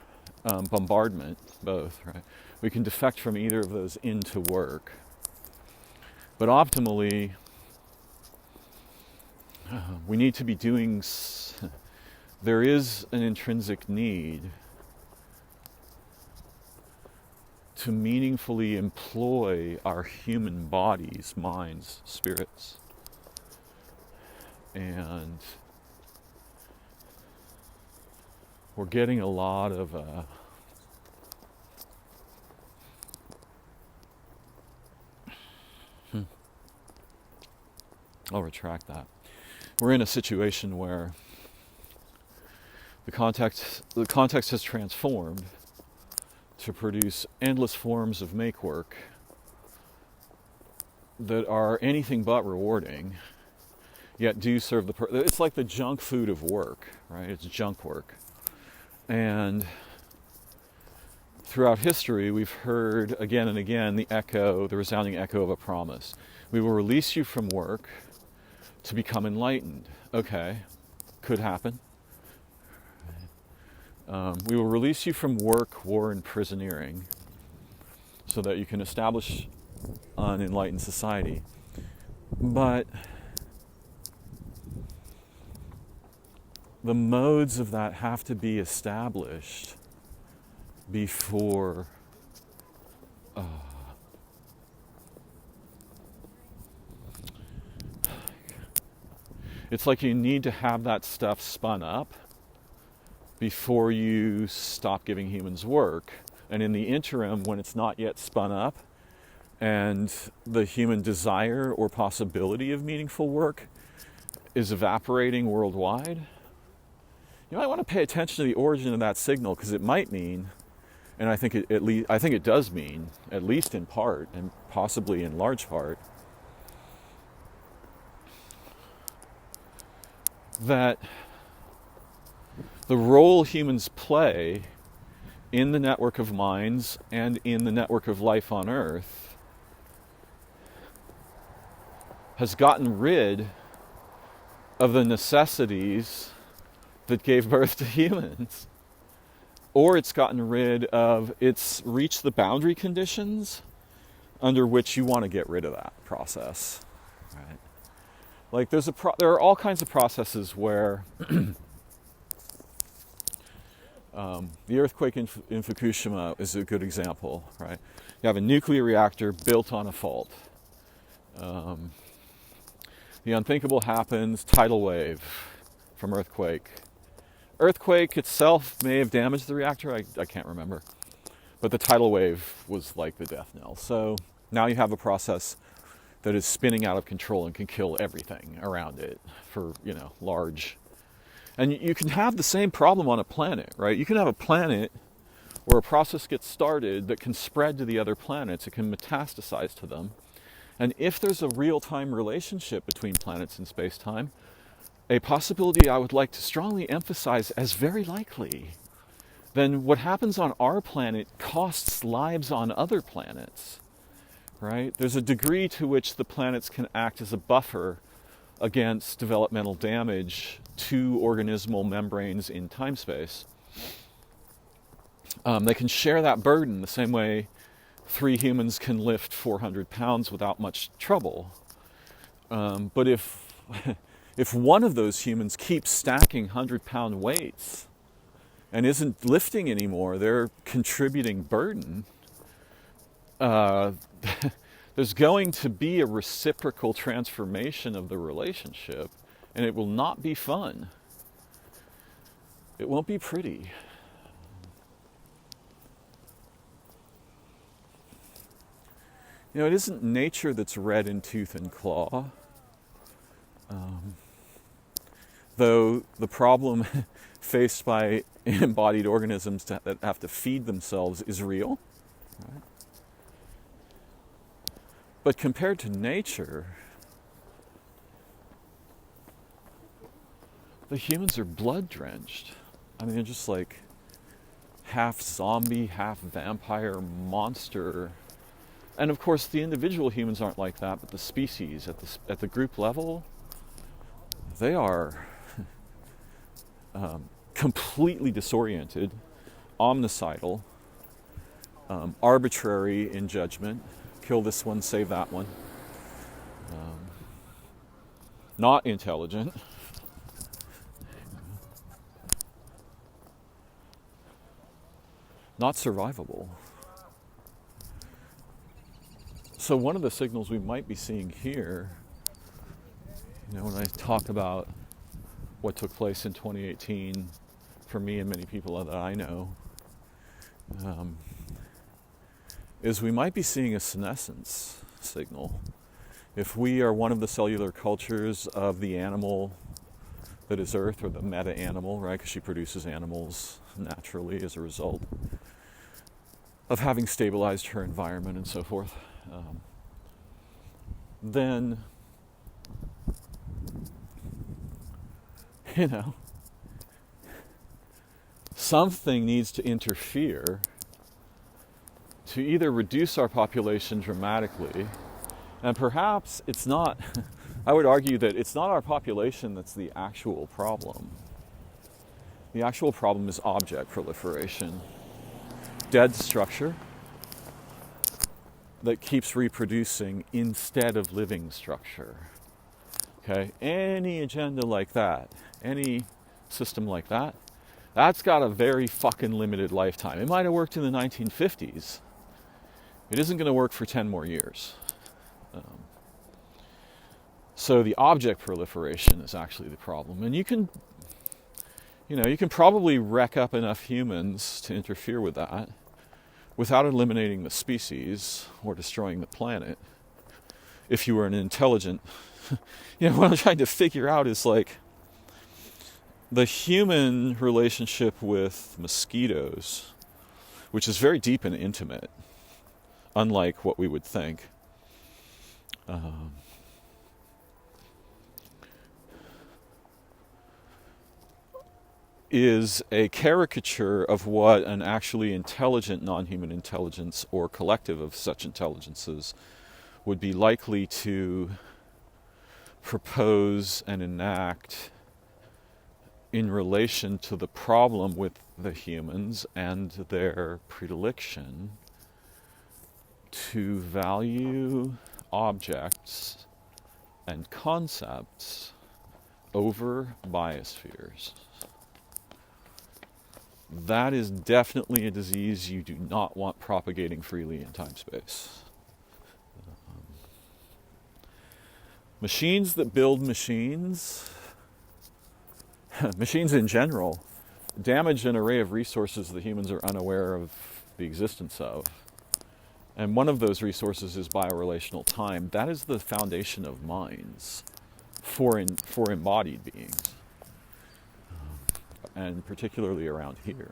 bombardment, both, right? We can defect from either of those into work. But optimally, we need to be doing, there is an intrinsic need to meaningfully employ our human bodies, minds, spirits. And we're getting a lot of I'll retract that. We're in a situation where the context has transformed to produce endless forms of make work that are anything but rewarding, yet do serve the it's like the junk food of work, right? It's junk work. And throughout history, we've heard again and again the resounding echo of a promise. We will release you from work to become enlightened. Okay, could happen. We will release you from work, war, and prisoneering so that you can establish an enlightened society. But the modes of that have to be established before it's like you need to have that stuff spun up before you stop giving humans work. And in the interim, when it's not yet spun up, and the human desire or possibility of meaningful work is evaporating worldwide, you might want to pay attention to the origin of that signal, because it might mean, and I think it does mean, at least in part, and possibly in large part, that the role humans play in the network of minds and in the network of life on Earth has gotten rid of the necessities that gave birth to humans. Or it's reached the boundary conditions under which you want to get rid of that process, right? Like there are all kinds of processes where the earthquake in Fukushima is a good example, right? You have a nuclear reactor built on a fault. The unthinkable happens, tidal wave from earthquake. Earthquake itself may have damaged the reactor, I can't remember. But the tidal wave was like the death knell. So now you have a process that is spinning out of control and can kill everything around it for, large. And you can have the same problem on a planet, right? You can have a planet where a process gets started that can spread to the other planets. It can metastasize to them. And if there's a real-time relationship between planets and space-time, a possibility I would like to strongly emphasize as very likely, then what happens on our planet costs lives on other planets, right? There's a degree to which the planets can act as a buffer against developmental damage to organismal membranes in time-space. They can share that burden the same way 3 humans can lift 400 pounds without much trouble. But if one of those humans keeps stacking 100-pound weights and isn't lifting anymore, they're contributing burden, there's going to be a reciprocal transformation of the relationship, and it will not be fun. it won't be pretty. It isn't nature that's red in tooth and claw. Though the problem faced by embodied organisms that have to feed themselves is real. Right? But compared to nature, the humans are blood drenched. I mean, they're just like half zombie, half vampire monster. And of course, the individual humans aren't like that, but the species at the group level, they are completely disoriented, omnicidal, arbitrary in judgment. Kill this one, save that one. Not intelligent. Not survivable. So one of the signals we might be seeing here, when I talk about what took place in 2018 for me and many people that I know, is we might be seeing a senescence signal. If we are one of the cellular cultures of the animal that is Earth, or the meta-animal, right, because she produces animals naturally as a result of having stabilized her environment and so forth, then, something needs to interfere to either reduce our population dramatically, and perhaps it's not, I would argue that it's not our population that's the actual problem. The actual problem is object proliferation. Dead structure that keeps reproducing instead of living structure. Okay? Any agenda like that, any system like that, that's got a very fucking limited lifetime. It might have worked in the 1950s. It isn't going to work for 10 more years. So the object proliferation is actually the problem. And you can probably wreck up enough humans to interfere with that without eliminating the species or destroying the planet. If you were an intelligent, what I'm trying to figure out is like the human relationship with mosquitoes, which is very deep and intimate, unlike what we would think. Is a caricature of what an actually intelligent non-human intelligence or collective of such intelligences would be likely to propose and enact in relation to the problem with the humans and their predilection to value objects and concepts over biospheres. That is definitely a disease you do not want propagating freely in time-space. Machines that build machines, machines in general, damage an array of resources that humans are unaware of the existence of. And one of those resources is biorelational time. That is the foundation of minds for embodied beings. And particularly around here.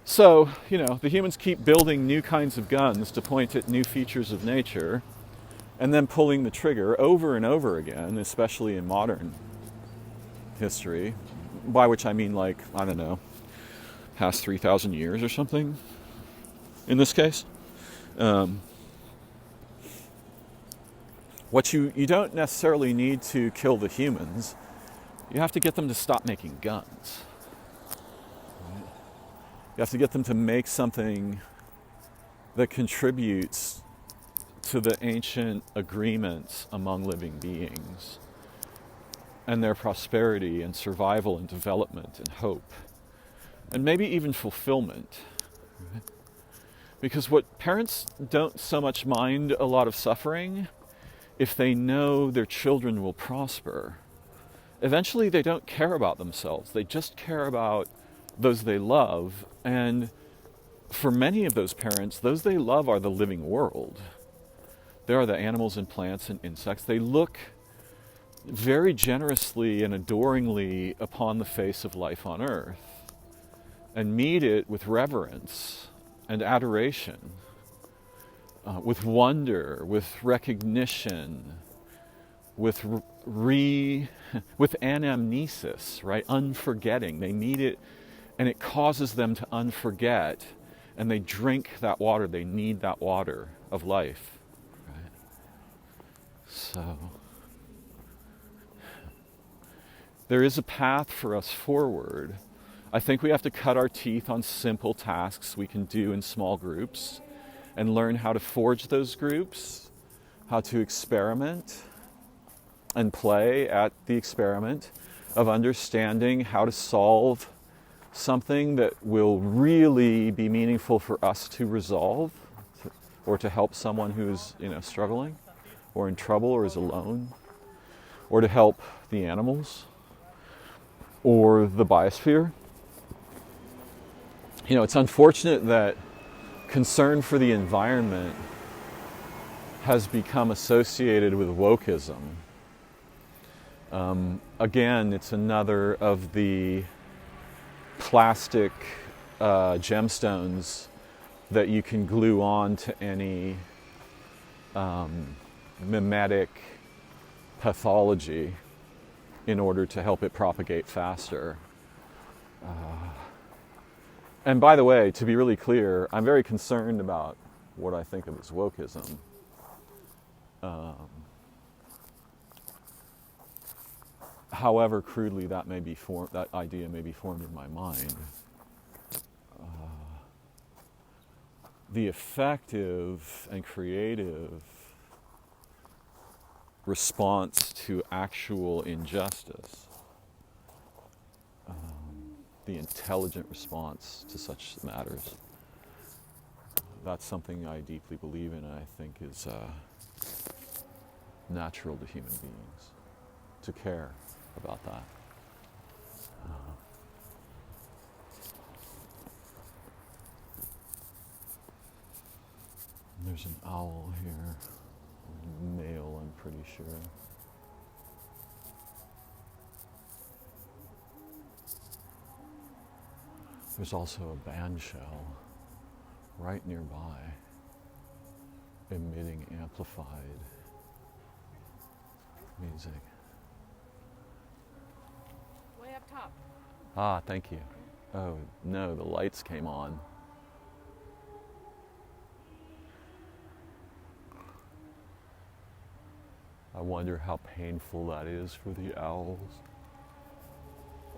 So, the humans keep building new kinds of guns to point at new features of nature, and then pulling the trigger over and over again, especially in modern history, by which I mean past 3,000 years or something, in this case. What you don't necessarily need to kill the humans. You have to get them to stop making guns. Right? You have to get them to make something that contributes to the ancient agreements among living beings and their prosperity and survival and development and hope and maybe even fulfillment. Right? Because what parents don't so much mind a lot of suffering if they know their children will prosper eventually they don't care about themselves. They just care about those they love. And for many of those parents, those they love are the living world. There are the animals and plants and insects. They look very generously and adoringly upon the face of life on earth and meet it with reverence and adoration, with wonder, with recognition, with with anamnesis, right? Unforgetting. They meet it, and it causes them to unforget, and they drink that water. They need that water of life, right? So there is a path for us forward. I think we have to cut our teeth on simple tasks we can do in small groups and learn how to forge those groups, how to experiment and play at the experiment of understanding how to solve something that will really be meaningful for us to resolve, or to help someone who's, struggling or in trouble or is alone, or to help the animals or the biosphere. It's unfortunate that concern for the environment has become associated with wokeism. Again, it's another of the plastic gemstones that you can glue on to any mimetic pathology in order to help it propagate faster. And by the way, to be really clear, I'm very concerned about what I think of as wokeism. However crudely that idea may be formed in my mind, the effective and creative response to actual injustice, the intelligent response to such matters, that's something I deeply believe in, and I think is natural to human beings to care about that. There's an owl here, male, I'm pretty sure. There's also a bandshell right nearby, emitting amplified music. Way up top. Ah, thank you. Oh, no, the lights came on. I wonder how painful that is for the owls.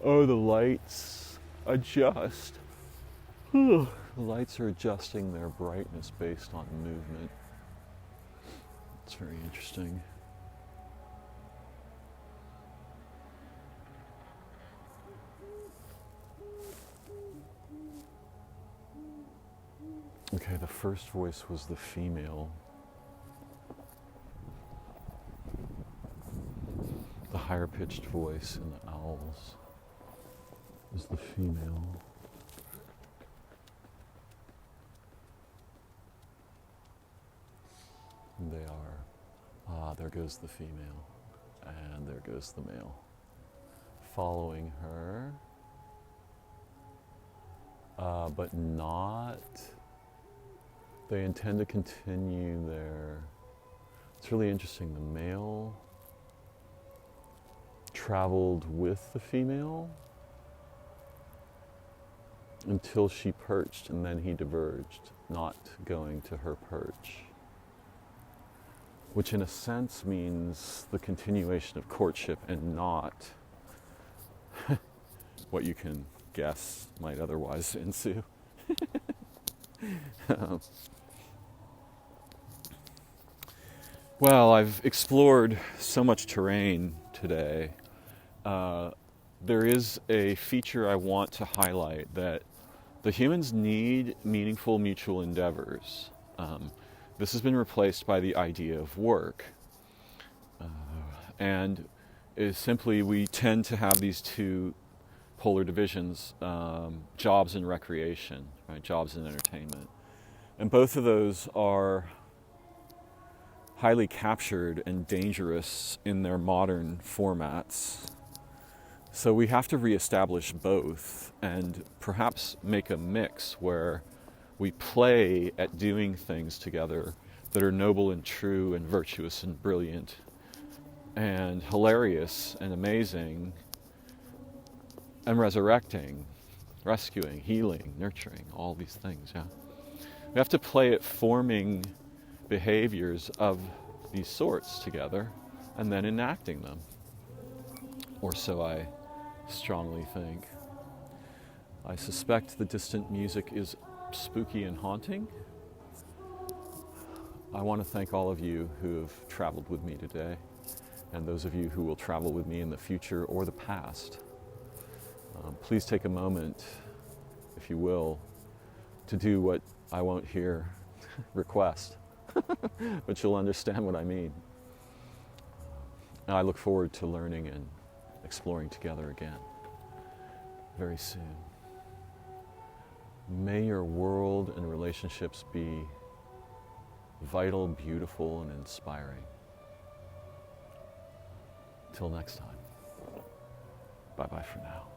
Oh, the lights adjust. The lights are adjusting their brightness based on movement. It's very interesting. Okay, the first voice was the female. The higher pitched voice in the owls is the female. And they are, there goes the female, and there goes the male. Following her, but not, they intend to continue their, it's really interesting, the male traveled with the female until she perched, and then he diverged, not going to her perch. Which in a sense means the continuation of courtship and not what you can guess might otherwise ensue. Well, I've explored so much terrain today. There is a feature I want to highlight, that the humans need meaningful mutual endeavors. This has been replaced by the idea of work. And is simply we tend to have these two polar divisions, jobs and recreation, right? Jobs and entertainment. And both of those are highly captured and dangerous in their modern formats. So we have to reestablish both and perhaps make a mix where we play at doing things together that are noble and true and virtuous and brilliant and hilarious and amazing and resurrecting, rescuing, healing, nurturing, all these things, yeah. We have to play at forming behaviors of these sorts together and then enacting them. Or so I strongly think. I suspect the distant music is spooky and haunting. I want to thank all of you who have traveled with me today, and those of you who will travel with me in the future or the past. Please take a moment, if you will, to do what I won't hear request, but you'll understand what I mean. And I look forward to learning and exploring together again very soon. May your world and relationships be vital, beautiful, and inspiring. Till next time. Bye-bye for now.